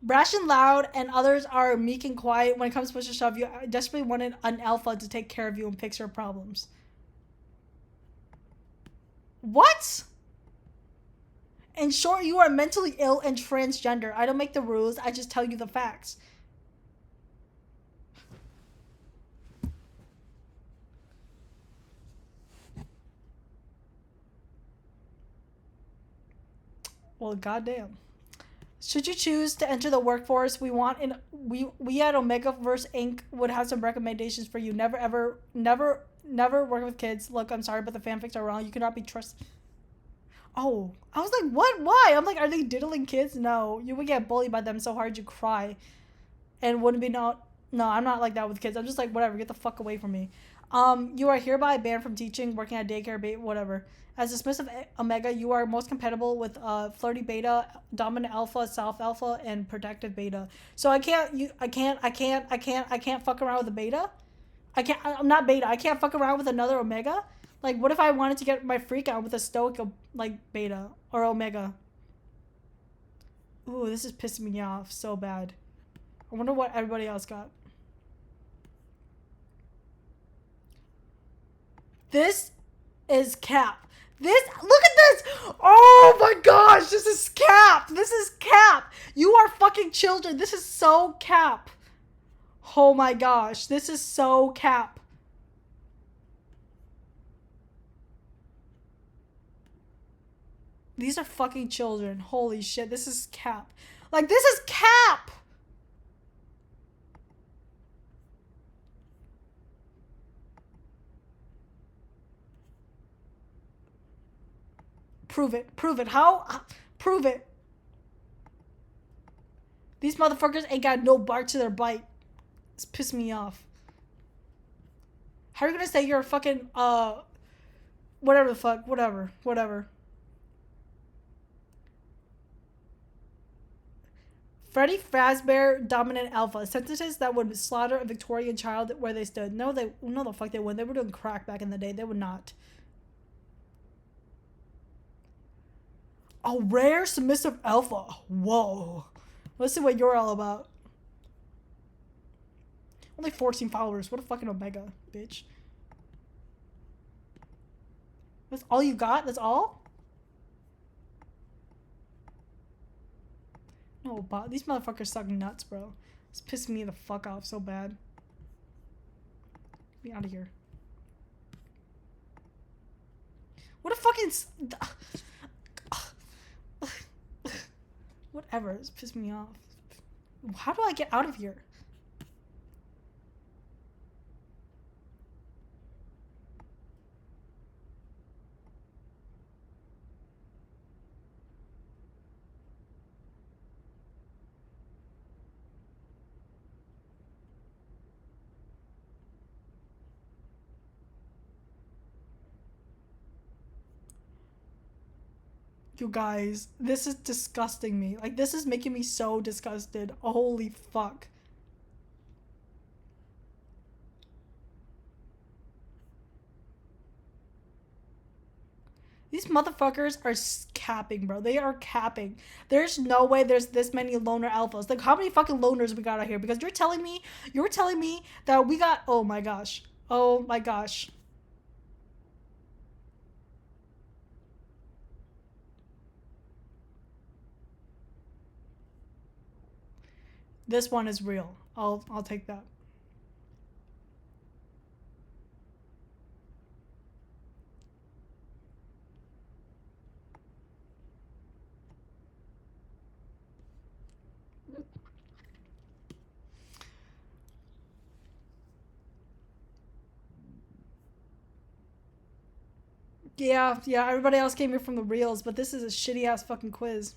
Brash and loud, and others are meek and quiet. When it comes to push to shove, you desperately want an alpha to take care of you and fix your problems. What? In short, you are mentally ill and transgender. I don't make the rules. I just tell you the facts. Well, goddamn. Should you choose to enter the workforce, we at Omegaverse Inc. would have some recommendations for you. Never work with kids. Look, I'm sorry, but the fanfics are wrong. You cannot be trusted. Oh, I was like, what? Why? I'm like, are they diddling kids? No, you would get bullied by them so hard you cry, and wouldn't be no. No, I'm not like that with kids. I'm just like, whatever, get the fuck away from me. You are hereby banned from teaching, working at daycare, whatever. As a submissive omega, you are most compatible with flirty beta, dominant alpha, self alpha, and protective beta. So I can't fuck around with a beta. I'm not beta. I can't fuck around with another omega. Like, what if I wanted to get my freak out with a stoic like beta or omega? Ooh, this is pissing me off so bad. I wonder what everybody else got. This is cap. Look at this! Oh my gosh, this is cap! This is cap! You are fucking children. This is so cap. Oh my gosh, this is so cap. These are fucking children. Holy shit, this is cap. Like, this is cap! Prove it. Prove it. How? Prove it. These motherfuckers ain't got no bark to their bite. It's pissing me off. How are you gonna say you're a fucking, whatever the fuck, whatever. Freddy Fazbear Dominant Alpha. Sentences that would slaughter a Victorian child where they stood. No, the fuck they wouldn't. They were doing crack back in the day. They would not. A rare submissive alpha. Whoa. Let's see what you're all about. Only 14 followers. What a fucking omega, bitch. That's all you got? That's all? No, but these motherfuckers suck nuts, bro. It's pissing me the fuck off so bad. Get me out of here. What a fucking... Whatever, it's pissing me off. How do I get out of here? You guys, this is disgusting me. Like, this is making me so disgusted. Holy fuck. These motherfuckers are capping, bro. They are capping. There's no way there's this many loner alphas. Like, how many fucking loners we got out here? Because you're telling me that we got... Oh my gosh. Oh my gosh. This one is real. I'll take that. Yeah, everybody else came here from the reels, but this is a shitty ass fucking quiz.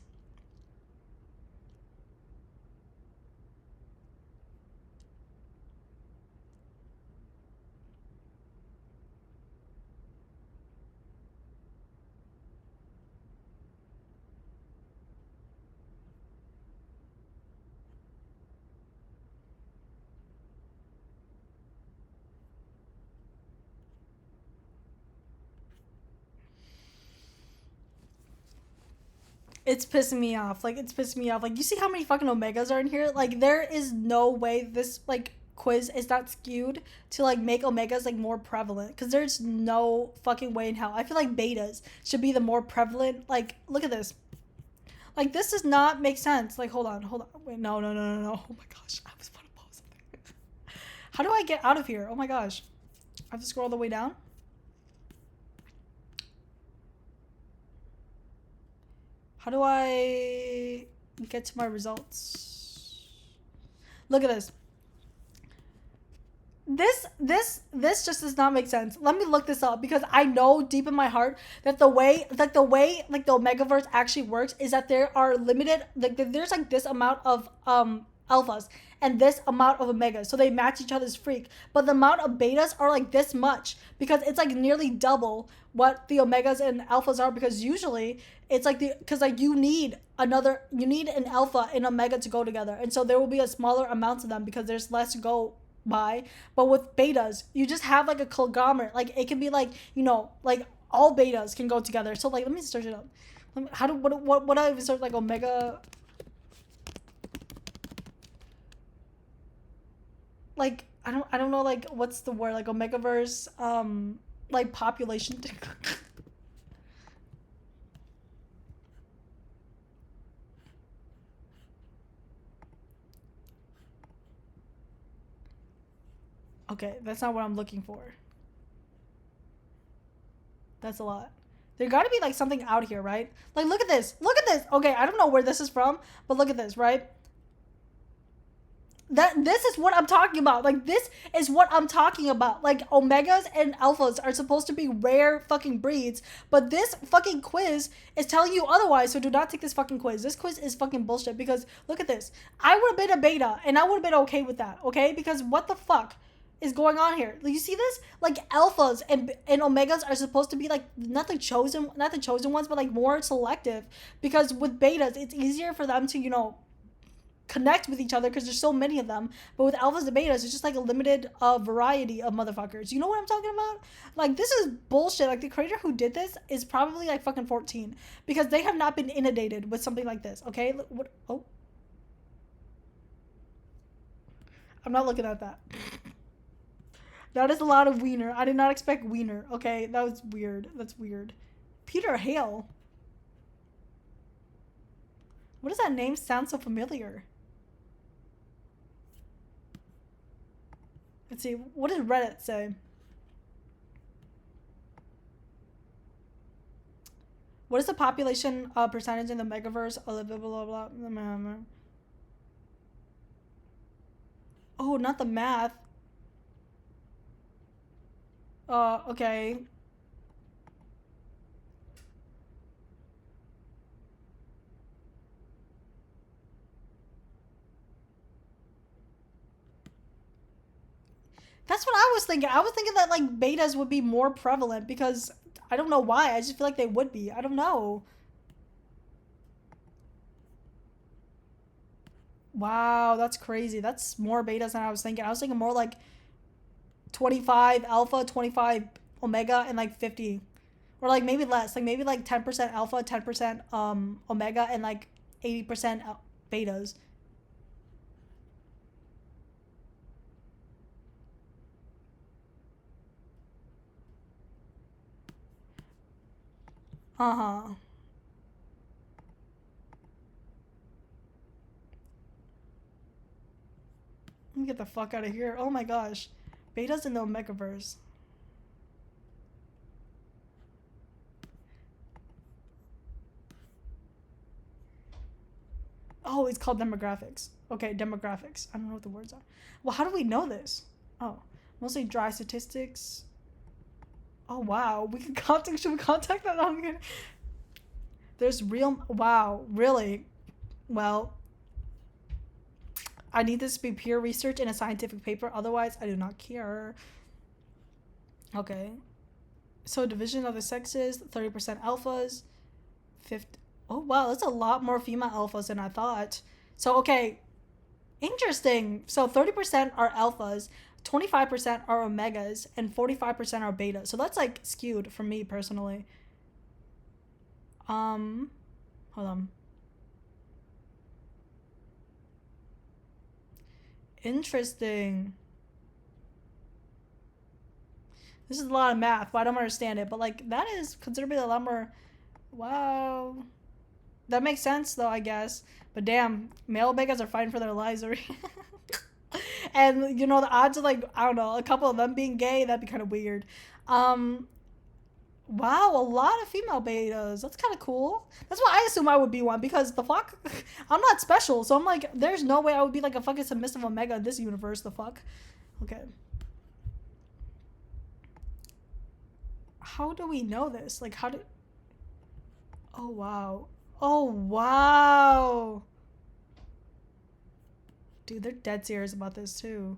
It's pissing me off. Like, it's pissing me off. Like, you see how many fucking omegas are in here? Like, there is no way this, like, quiz is not skewed to, like, make omegas, like, more prevalent. Because there's no fucking way in hell. I feel like betas should be the more prevalent. Like, look at this. Like, this does not make sense. Like, hold on. Wait, no. Oh my gosh. I was about to post something. How do I get out of here? Oh my gosh. I have to scroll all the way down? How do I get to my results? Look at this. This just does not make sense. Let me look this up because I know deep in my heart that the way the omegaverse actually works is that there are limited, like, there's like this amount of alphas and this amount of omegas, so they match each other's freak, but the amount of betas are like this much because it's like nearly double what the omegas and alphas are, because usually it's like because like you need an alpha and omega to go together, and so there will be a smaller amount of them because there's less to go by. But with betas, you just have like a conglomerate. Like, it can be like, you know, like all betas can go together. So like, let me search it up. What do I even search, like omega? Like, I don't know, like, what's the word, like omegaverse, like population. Okay, that's not what I'm looking for. That's a lot. There gotta be like something out here, right? Like, look at this. Okay, I don't know where this is from, but look at this, right? This is what I'm talking about. Like, this is what I'm talking about. Like, omegas and alphas are supposed to be rare fucking breeds, but this fucking quiz is telling you otherwise. So do not take this fucking quiz. This quiz is fucking bullshit, because look at this. I would have been a beta and I would have been okay with that, okay? Because what the fuck is going on here? You see this? Like, alphas and omegas are supposed to be like not the chosen ones, but like more selective, because with betas it's easier for them to, you know, connect with each other because there's so many of them. But with alphas and betas, it's just like a limited variety of motherfuckers. You know what I'm talking about? Like, this is bullshit. Like, the creator who did this is probably like fucking 14, because they have not been inundated with something like this. Okay, what? Oh, I'm not looking at that. That is a lot of wiener. I did not expect wiener. Okay, that was weird. That's weird. Peter Hale. What does that name sound so familiar? Let's see. What did Reddit say? What is the population percentage in the megaverse? Blah, blah, blah, blah, blah. Oh, not the math. Okay. That's what I was thinking. I was thinking that like betas would be more prevalent because I don't know why. I just feel like they would be. I don't know. Wow, that's crazy. That's more betas than I was thinking. I was thinking more like 25 alpha, 25 omega, and like 50. Or like maybe less. Like maybe like 10% alpha, 10% omega, and like 80% betas. Uh huh. Let me get the fuck out of here. Oh my gosh. Betas in the omegaverse. Oh, it's called demographics. Okay, demographics. I don't know what the words are. Well, how do we know this? Oh, mostly dry statistics. Oh wow, we can contact. Should we contact that? I'm gonna. There's real. Wow, really? Well, I need this to be peer research in a scientific paper. Otherwise, I do not care. Okay. So division of the sexes: 30% alphas, 50. Oh wow, that's a lot more female alphas than I thought. So okay, interesting. So 30% are alphas, 25% are omegas, and 45% are betas. So that's like skewed for me personally. Um, Hold on. Interesting. This is a lot of math, but I don't understand it. But like that is considerably a lot more. Wow. That makes sense though, I guess. But damn, male beggars are fighting for their lives already. And you know the odds of like I don't know a couple of them being gay, that'd be kind of weird. Um, wow, a lot of female betas. That's kind of cool. That's why I assume I would be one because the fuck, I'm not special. So I'm like, there's no way I would be like a fucking submissive omega in this universe. The fuck. Okay. How do we know this? Like, how do? Oh wow. Oh wow. Dude, they're dead serious about this too.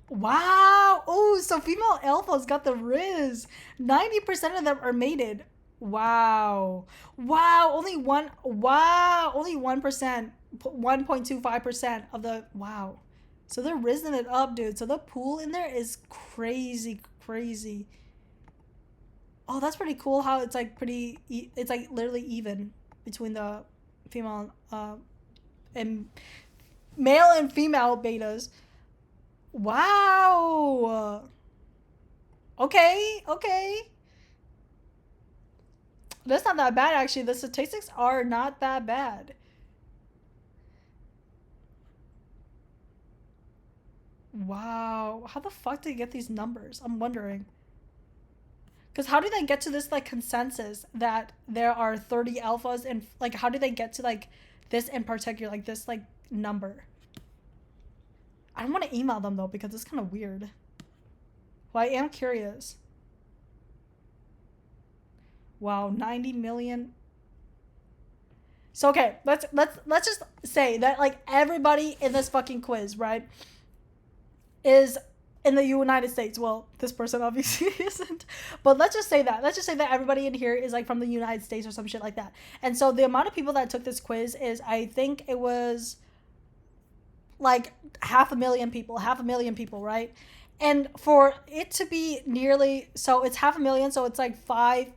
Wow. Oh, so female alphas got the riz. 90% of them are mated. Wow. Wow. Only one. Wow. Only 1%. 1.25% of the. Wow. So they're rizzing it up, dude. So the pool in there is crazy, crazy. Oh, that's pretty cool how it's like pretty. It's like literally even between the female and male and female betas. Wow. Okay, okay. That's not that bad actually. The statistics are not that bad. Wow. How the fuck did they get these numbers? I'm wondering. Because how do they get to this like consensus that there are 30 alphas and like how do they get to like this in particular, like this like number? I don't want to email them though because it's kind of weird. Well, I am curious. Wow, 90 million. So okay, let's just say that like everybody in this fucking quiz, right, is in the United States. Well, this person obviously isn't, but let's just say that. Let's just say that everybody in here is like from the United States or some shit like that. And so the amount of people that took this quiz is, I think it was like half a million people, right? And for it to be nearly, so it's half a million, so it's like five,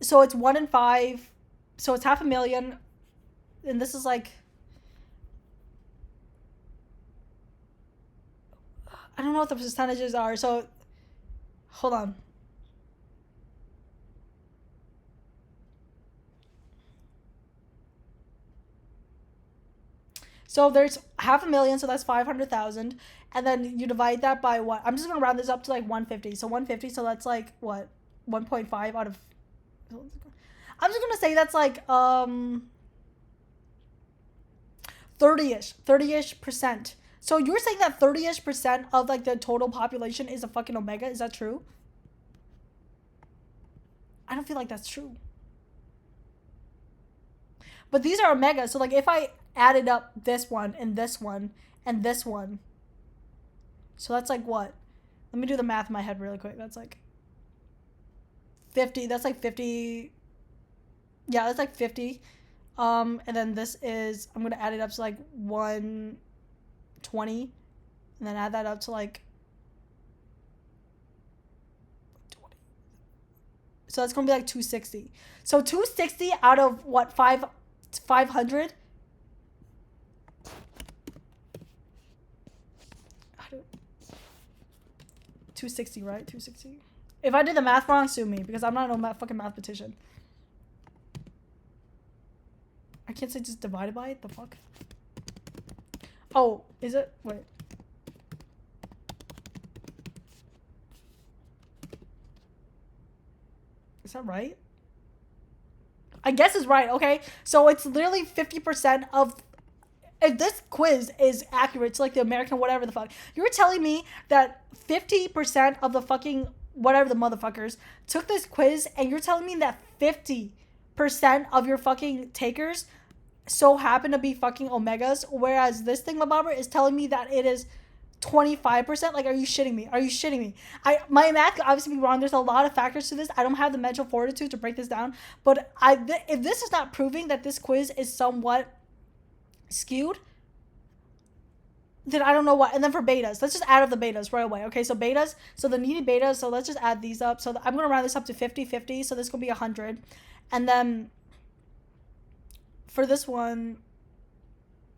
so it's one in five, so it's half a million, and this is like I don't know what the percentages are. So hold on. So there's 500,000, so that's 500,000. And then you divide that by what? I'm just going to round this up to like 150. So 150, so that's like what? 1.5 out of. I'm just going to say that's like 30ish percent. So you're saying that 30ish percent of like the total population is a fucking omega? Is that true? I don't feel like that's true. But these are omegas. So like if I added up this one and this one and this one, so that's like what? Let me do the math in my head really quick. That's like 50. That's like 50. Yeah, that's like 50. And then this is, I'm going to add it up to like 120. And then add that up to like 20. So that's going to be like 260. So 260 out of what, 500? 260, right? 260. If I did the math wrong, sue me because I'm not a fucking mathematician. I can't say just divided by it. The fuck? Oh, is it? Wait. Is that right? I guess it's right. Okay. So it's literally 50% of. If this quiz is accurate to like the American whatever the fuck, you're telling me that 50% of the fucking whatever the motherfuckers took this quiz, and you're telling me that 50% of your fucking takers so happen to be fucking omegas, whereas this thing about it is telling me that it is 25%. Like, are you shitting me? Are you shitting me? My math could obviously be wrong. There's a lot of factors to this. I don't have the mental fortitude to break this down, but if this is not proving that this quiz is somewhat skewed, then I don't know what. And then for betas, let's just add up the betas right away. Okay, so betas, so the needy betas, so let's just add these up. So I'm going to round this up to 50-50, so this could be 100. And then for this one,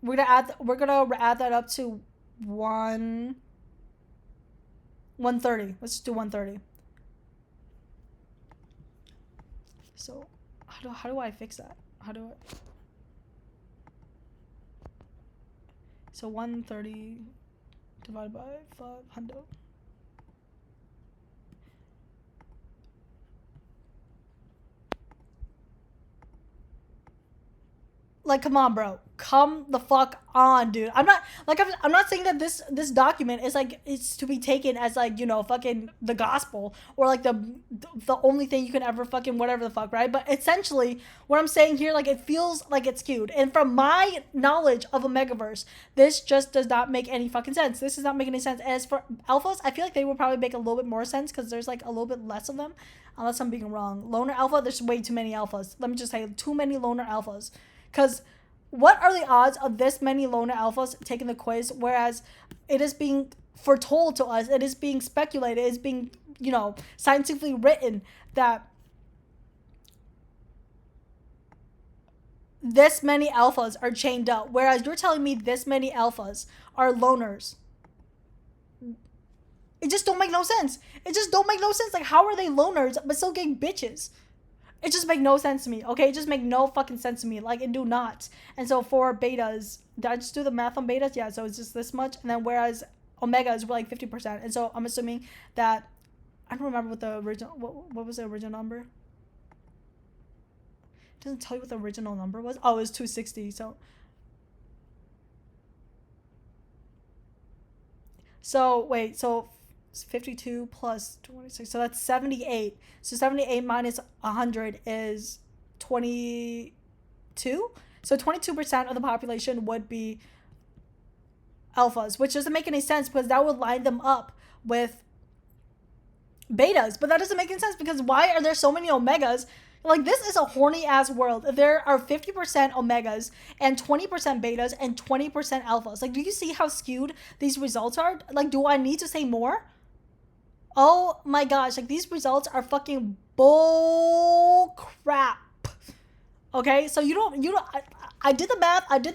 we're going to add that up to 130. Let's just do 130. So how do I fix that? How do I? So 130 divided by 500. Like, come on, bro. Come the fuck on, dude. I'm not saying that this document is like, it's to be taken as like, you know, fucking the gospel or like the only thing you can ever fucking whatever the fuck, right? But essentially what I'm saying here, like, it feels like it's skewed. And from my knowledge of omegaverse, this just does not make any fucking sense. This does not make any sense. As for alphas, I feel like they would probably make a little bit more sense because there's like a little bit less of them, unless I'm being wrong. Loner alpha, there's way too many alphas. Let me just say, too many loner alphas. Because what are the odds of this many loner alphas taking the quiz, whereas it is being foretold to us, it is being speculated, it is being, you know, scientifically written that this many alphas are chained up, whereas you're telling me this many alphas are loners. It just don't make no sense. It just don't make no sense. Like, how are they loners but still getting bitches? It just make no sense to me, okay? It just make no fucking sense to me. Like, it do not. And so for betas, did I just do the math on betas? Yeah, so it's just this much. And then whereas omegas were like 50%. And so I'm assuming that, I don't remember what the original, what was the original number? It doesn't tell you what the original number was. Oh, it was 260, so wait, so 52 plus 26, so that's 78. So 78 minus 100 is 22. So 22% of the population would be alphas, which doesn't make any sense because that would line them up with betas. But that doesn't make any sense because why are there so many omegas? Like, this is a horny ass world. There are 50% omegas and 20% betas and 20% alphas. Like, do you see how skewed these results are? Like, do I need to say more? Oh my gosh, like, these results are fucking bull crap. Okay, so I did the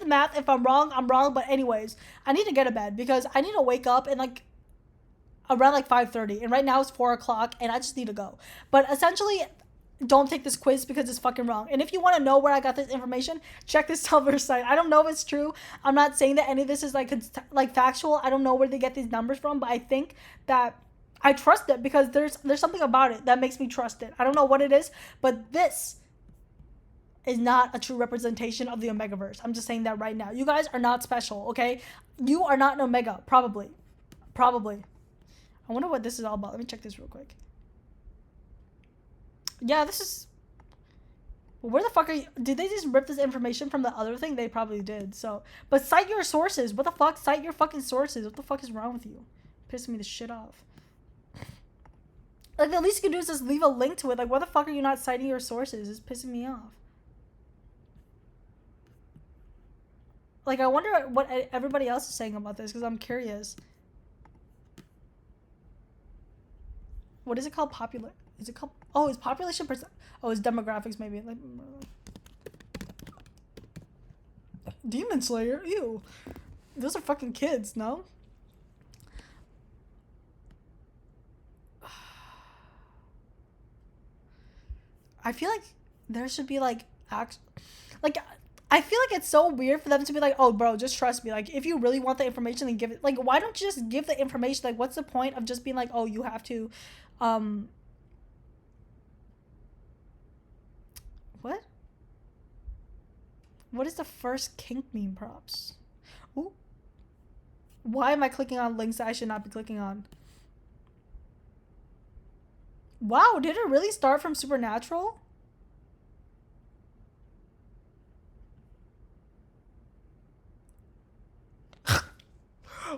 math. If I'm wrong, I'm wrong. But anyways, I need to get to bed because I need to wake up and like around like 5:30. And right now it's 4 o'clock and I just need to go. But essentially, don't take this quiz because it's fucking wrong. And if you want to know where I got this information, check this Tumblr site. I don't know if it's true. I'm not saying that any of this is like factual. I don't know where they get these numbers from, but I think that I trust it because there's something about it that makes me trust it. I don't know what it is, but this is not a true representation of the Omegaverse. I'm just saying that right now. You guys are not special, okay? You are not an Omega, probably. Probably. I wonder what this is all about. Let me check this real quick. Yeah, this is... Where the fuck are you? Did they just rip this information from the other thing? They probably did. So, but cite your sources. What the fuck? Cite your fucking sources. What the fuck is wrong with you? Pissing me the shit off. Like, the least you can do is just leave a link to it. Like, what the fuck are you not citing your sources? It's pissing me off. Like, I wonder what everybody else is saying about this because I'm curious. What is it called? Is it called? Oh, it's population percent. Oh, it's demographics maybe. Like, Demon Slayer. Ew. Those are fucking kids, no? I feel like there should be like like I feel like it's so weird for them to be like, oh bro, just trust me. Like if you really want the information, then give it. Like why don't you just give the information? Like what's the point of just being like, oh, you have to what? What is the first kink meme props? Ooh. Why am I clicking on links that I should not be clicking on? Wow, did it really start from Supernatural?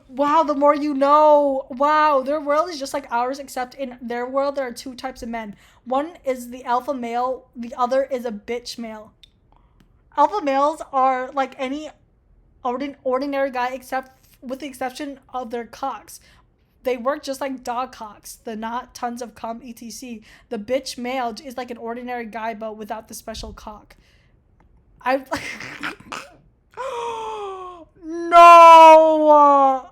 Wow, the more you know. Wow, their world is just like ours, except in their world there are two types of men. One is the alpha male, the other is a bitch male. Alpha males are like any ordinary guy except with the exception of their cocks. They work just like dog cocks, the not tons of cum etc. The bitch male is like an ordinary guy but without the special cock. I no.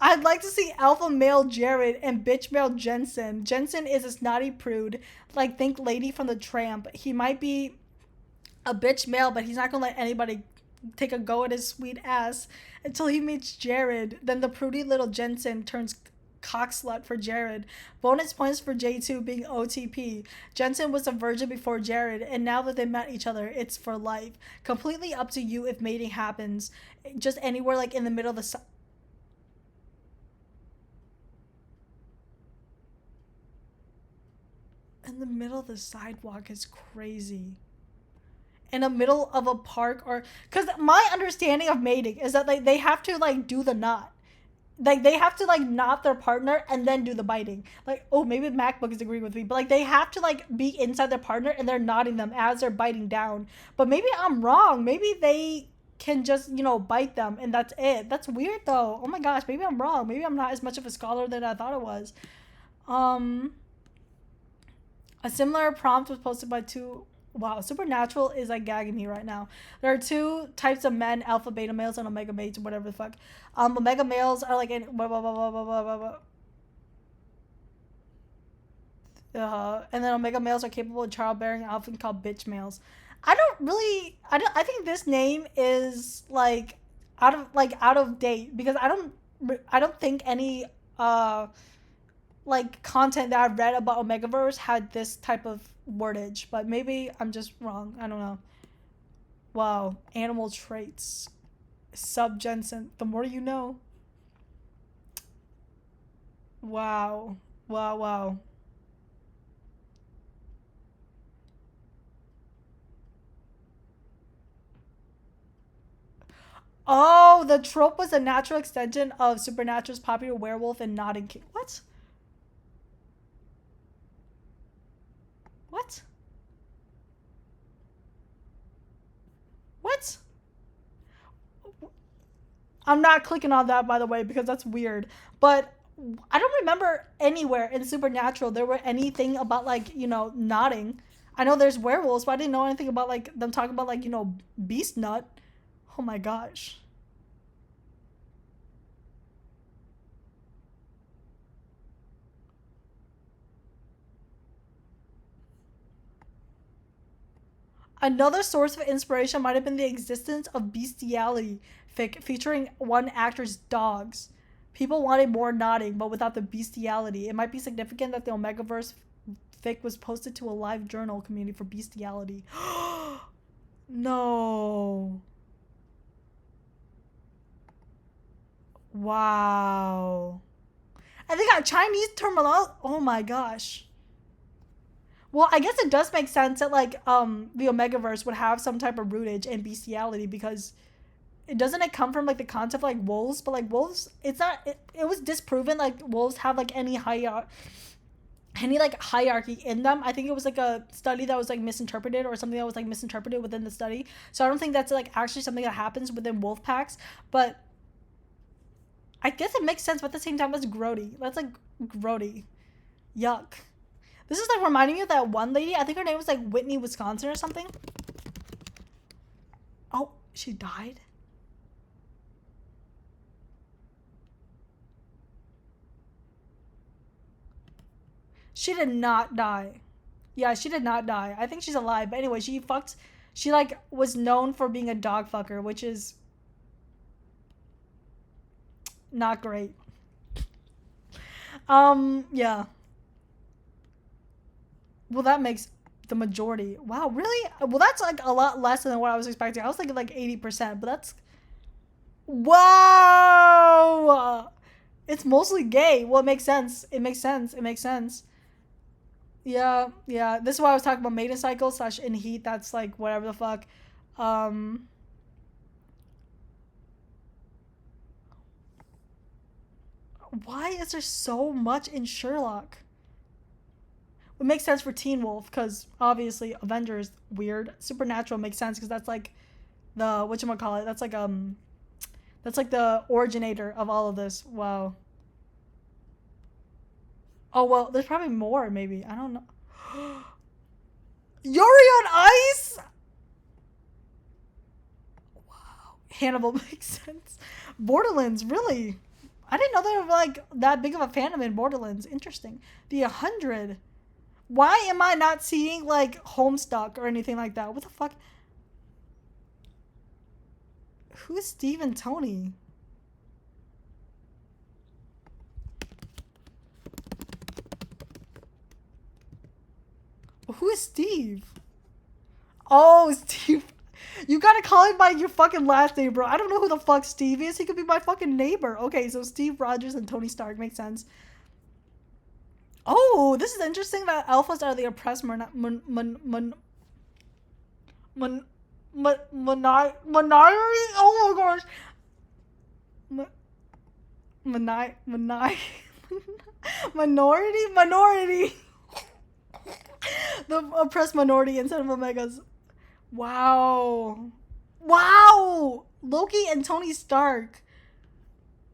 I'd like to see alpha male Jared and bitch male Jensen. Jensen is a snotty prude, like think Lady from the Tramp. He might be a bitch male, but he's not gonna let anybody take a go at his sweet ass until he meets Jared. Then the prudy little Jensen turns cock slut for Jared. Bonus points for J2 being OTP. Jensen was a virgin before Jared, and now that they met each other, it's for life. Completely up to you if mating happens. Just anywhere like in the middle of the in the middle of the sidewalk is crazy. In the middle of a park or because my understanding of mating is that like they have to like do the knot. Like they have to like knot their partner and then do the biting. Like, oh, maybe MacBook is agreeing with me, but like they have to like be inside their partner and they're knotting them as they're biting down. But maybe I'm wrong. Maybe they can just, you know, bite them and that's it. That's weird though. Oh my gosh, maybe I'm wrong. Maybe I'm not as much of a scholar than I thought I was. Um a similar prompt was posted by two. Wow, Supernatural is like gagging me right now. There are two types of men: alpha, beta males, and omega mates, or whatever the fuck. Omega males are like in blah blah blah blah blah blah blah. And then omega males are capable of childbearing, often called bitch males. I don't really. I don't. I think this name is like out of date because I don't. I don't think any like content that I've read about Omegaverse had this type of wordage, but maybe I'm just wrong. I don't know. Wow, animal traits. Sub Jensen. The more you know. Wow. Wow, wow. Oh, the trope was a natural extension of Supernatural's popular werewolf and Notting King. What? What? What? I'm not clicking on that, by the way, because that's weird. But I don't remember anywhere in Supernatural there were anything about like nodding. I know there's werewolves, but I didn't know anything about like them talking about like beast nut. Oh my gosh. Another source of inspiration might have been the existence of bestiality fic featuring one actor's dogs. People wanted more nodding, but without the bestiality. It might be significant that the Omegaverse fic was posted to a live journal community for bestiality. No. Wow. And they got Chinese terminology. Oh my gosh. Well, I guess it does make sense that like the Omegaverse would have some type of rootage in bestiality because it doesn't it come from like the concept of, like wolves, but like wolves, it's not. It was disproven like wolves have like any like hierarchy in them. I think it was like a study that was like misinterpreted or something that was like misinterpreted within the study. So I don't think that's like actually something that happens within wolf packs, but I guess it makes sense. But at the same time, that's grody. That's like grody. Yuck. This is like reminding me of that one lady. I think her name was like Whitney, Wisconsin or something. Oh, she died? She did not die. Yeah, she did not die. I think she's alive. But anyway, she like was known for being a dog fucker, which is not great. Yeah. Well, that makes the majority. Wow, really? Well, that's like a lot less than what I was expecting. I was thinking like 80%, but that's... Wow! It's mostly gay. Well, it makes sense. It makes sense. It makes sense. Yeah, yeah. This is why I was talking about maiden cycle / in heat. That's like whatever the fuck. Um, why is there so much in Sherlock? It makes sense for Teen Wolf because obviously Avengers weird. Supernatural makes sense because that's like the whatchamacallit. That's like the originator of all of this. Wow. Oh well, there's probably more. Maybe I don't know. Yuri on Ice. Wow. Hannibal makes sense. Borderlands, really? I didn't know they were like that big of a fan of in Borderlands. Interesting. The 100. Why am I not seeing like Homestuck or anything like that? What the fuck? Who's Steve and Tony? Who is Steve? Oh, Steve. You gotta call him by your fucking last name, bro. I don't know who the fuck Steve is. He could be my fucking neighbor. Okay, so Steve Rogers and Tony Stark makes sense. Oh, this is interesting that alphas are the oppressed minority. Oh my gosh. Minority. The oppressed minority instead of omegas. Wow. Wow. Loki and Tony Stark.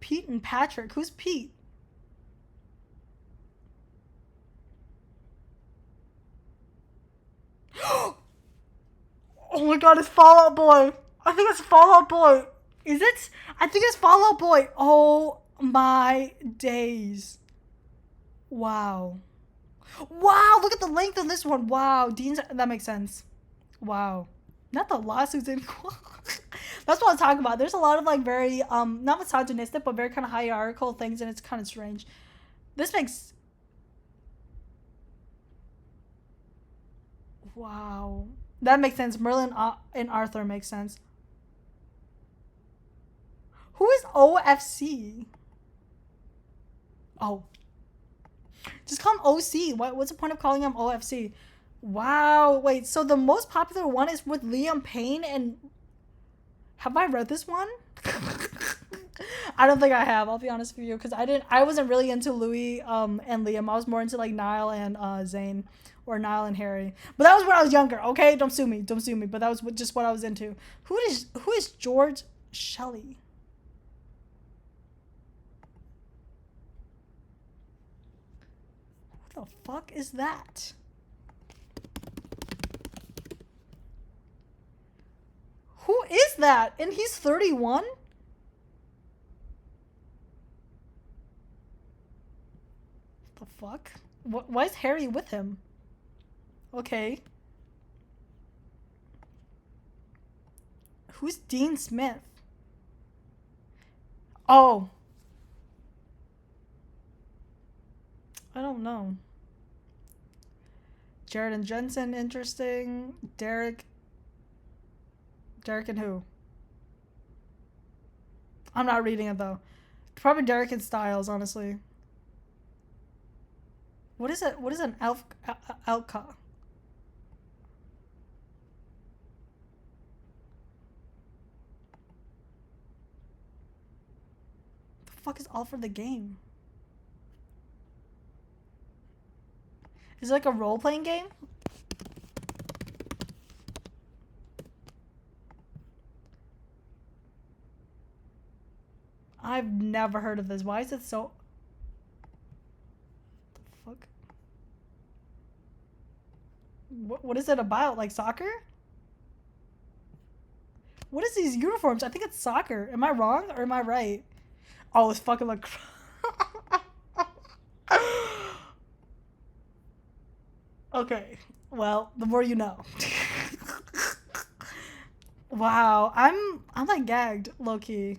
Pete and Patrick. Who's Pete? Oh my god, it's Fall Out Boy. I think it's Fall Out Boy. Is it? I think it's Fall Out Boy. Oh my days. Wow. Wow, look at the length of this one. Wow, Dean's... That makes sense. Wow. Not the lawsuits in... That's what I'm talking about. There's a lot of like very, not misogynistic, but very kind of hierarchical things, and it's kind of strange. This makes... Wow. That makes sense. Merlin and Arthur makes sense. Who is OFC? Oh. Just call him OC. What's the point of calling him OFC? Wow. Wait, so the most popular one is with Liam Payne and... Have I read this one? I don't think I have, I'll be honest with you, because I wasn't really into Louis and Liam. I was more into like Niall and Zayn, or Niall and Harry. But that was when I was younger, okay? Don't sue me. But that was just what I was into. Who is George Shelley? Who the fuck is that? Who is that? And he's 31? The fuck? Why is Harry with him? Okay. Who's Dean Smith? Oh. I don't know. Jared and Jensen, interesting. Derek and who? I'm not reading it though. Probably Derek and Styles, honestly. What is it? What is an Alka? The fuck is all for the game? Is it like a role-playing game? I've never heard of this. Why is it so... The fuck? What is it about? Like soccer? What is these uniforms? I think it's soccer. Am I wrong or am I right? Oh, it's fucking like... Okay. Well, the more you know. Wow. I'm like gagged, low-key.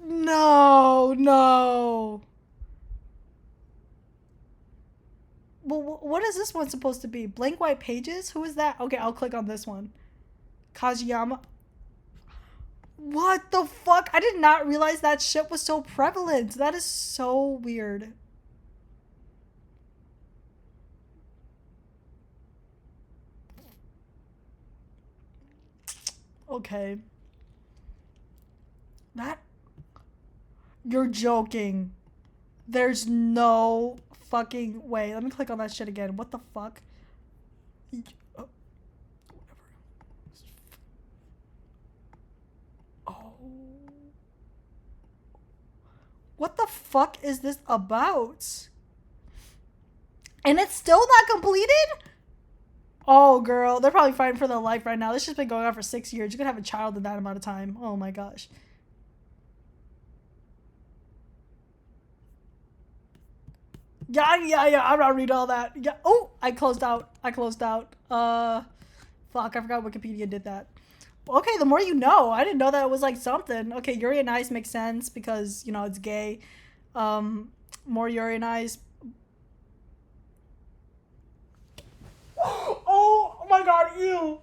No. Well, what is this one supposed to be? Blank white pages? Who is that? Okay, I'll click on this one. Kajiyama. What the fuck? I did not realize that shit was so prevalent. That is so weird. Okay. That... You're joking. There's no fucking way. Let me click on that shit again. What the fuck? Oh. What the fuck is this about? And it's still not completed? Oh, girl. They're probably fighting for their life right now. This shit's been going on for 6 years. You could have a child in that amount of time. Oh my gosh. Yeah. I'm not reading all that. Yeah. Oh, I closed out. Fuck. I forgot Wikipedia did that. Okay, the more you know. I didn't know that it was like something. Okay, Yuri and Ice makes sense because, you know, it's gay. More Yuri and Ice. Oh my god, ew.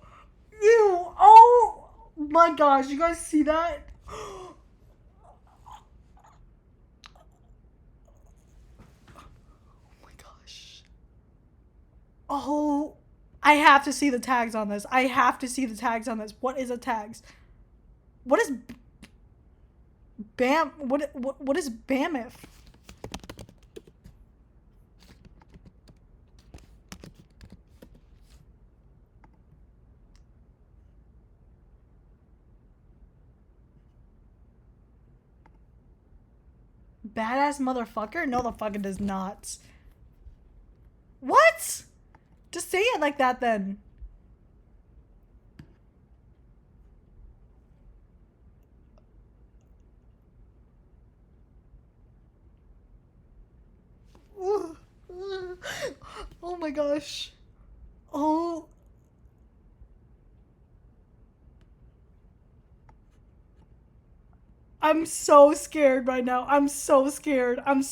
Oh my gosh, you guys see that? Oh my gosh. Oh, I have to see the tags on this. What is the tags? What is Bam? What is Bamif? Badass motherfucker? No, the fucking does not. What? Just say it like that then. Oh my gosh. Oh. I'm so scared right now. I'm so scared. Oh my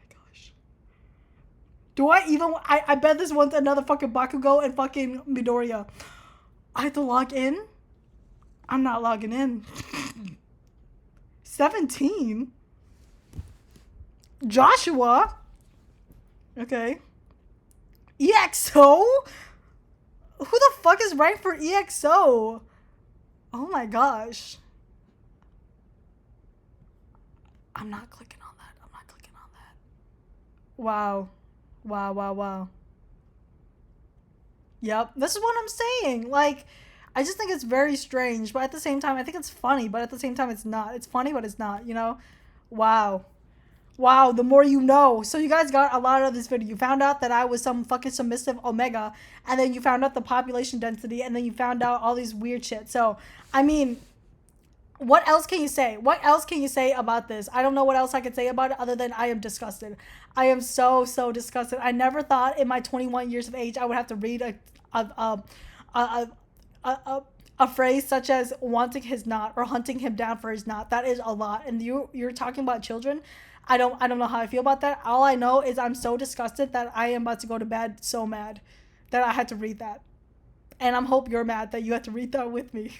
gosh. Do I even... I bet this one's another fucking Bakugo and fucking Midoriya. I have to log in? I'm not logging in. 17? Joshua? Okay. EXO? Who the fuck is right for EXO? Oh my gosh. I'm not clicking on that. Wow. Yep. This is what I'm saying. Like, I just think it's very strange, but at the same time, I think it's funny, but at the same time, it's not. It's funny, but it's not, you know? Wow. Wow, the more you know. So you guys got a lot of this video. You found out that I was some fucking submissive omega, and then you found out the population density, and then you found out all these weird shit. So, I mean, what else can you say? What else can you say about this? I don't know what else I could say about it other than I am disgusted. I am so, so disgusted. I never thought in my 21 years of age I would have to read a, a, a phrase such as wanting his knot or hunting him down for his knot. That is a lot. And you're talking about children. I don't know how I feel about that. All I know is I'm so disgusted that I am about to go to bed so mad that I had to read that. And I hope you're mad that you had to read that with me.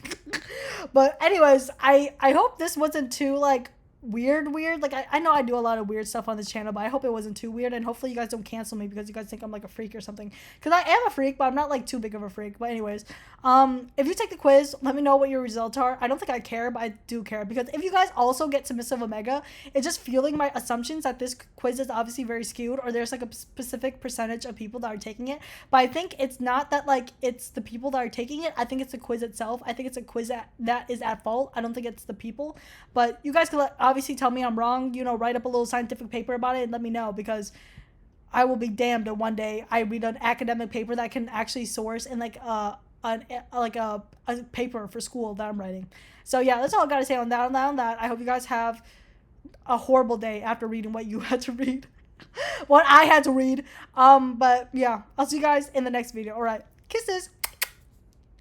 But anyways, I hope this wasn't too like weird. Like I know I do a lot of weird stuff on this channel, but I hope it wasn't too weird, and hopefully you guys don't cancel me because you guys think I'm like a freak or something, because I am a freak, but I'm not like too big of a freak. But anyways, if you take the quiz, let me know what your results are. I don't think I care, but I do care, because if you guys also get submissive omega, it's just fueling my assumptions that this quiz is obviously very skewed, or there's like a specific percentage of people that are taking it. But I think it's not that like it's the people that are taking it. I think it's the quiz itself. I think it's a quiz that is at fault. I don't think it's the people. But you guys can obviously tell me I'm wrong, you know, write up a little scientific paper about it and let me know, because I will be damned if one day I read an academic paper that can actually source in like a paper for school that I'm writing. So yeah, that's all I gotta say on that. I hope you guys have a horrible day after reading what you had to read. What I had to read. But yeah, I'll see you guys in the next video. All right, kisses.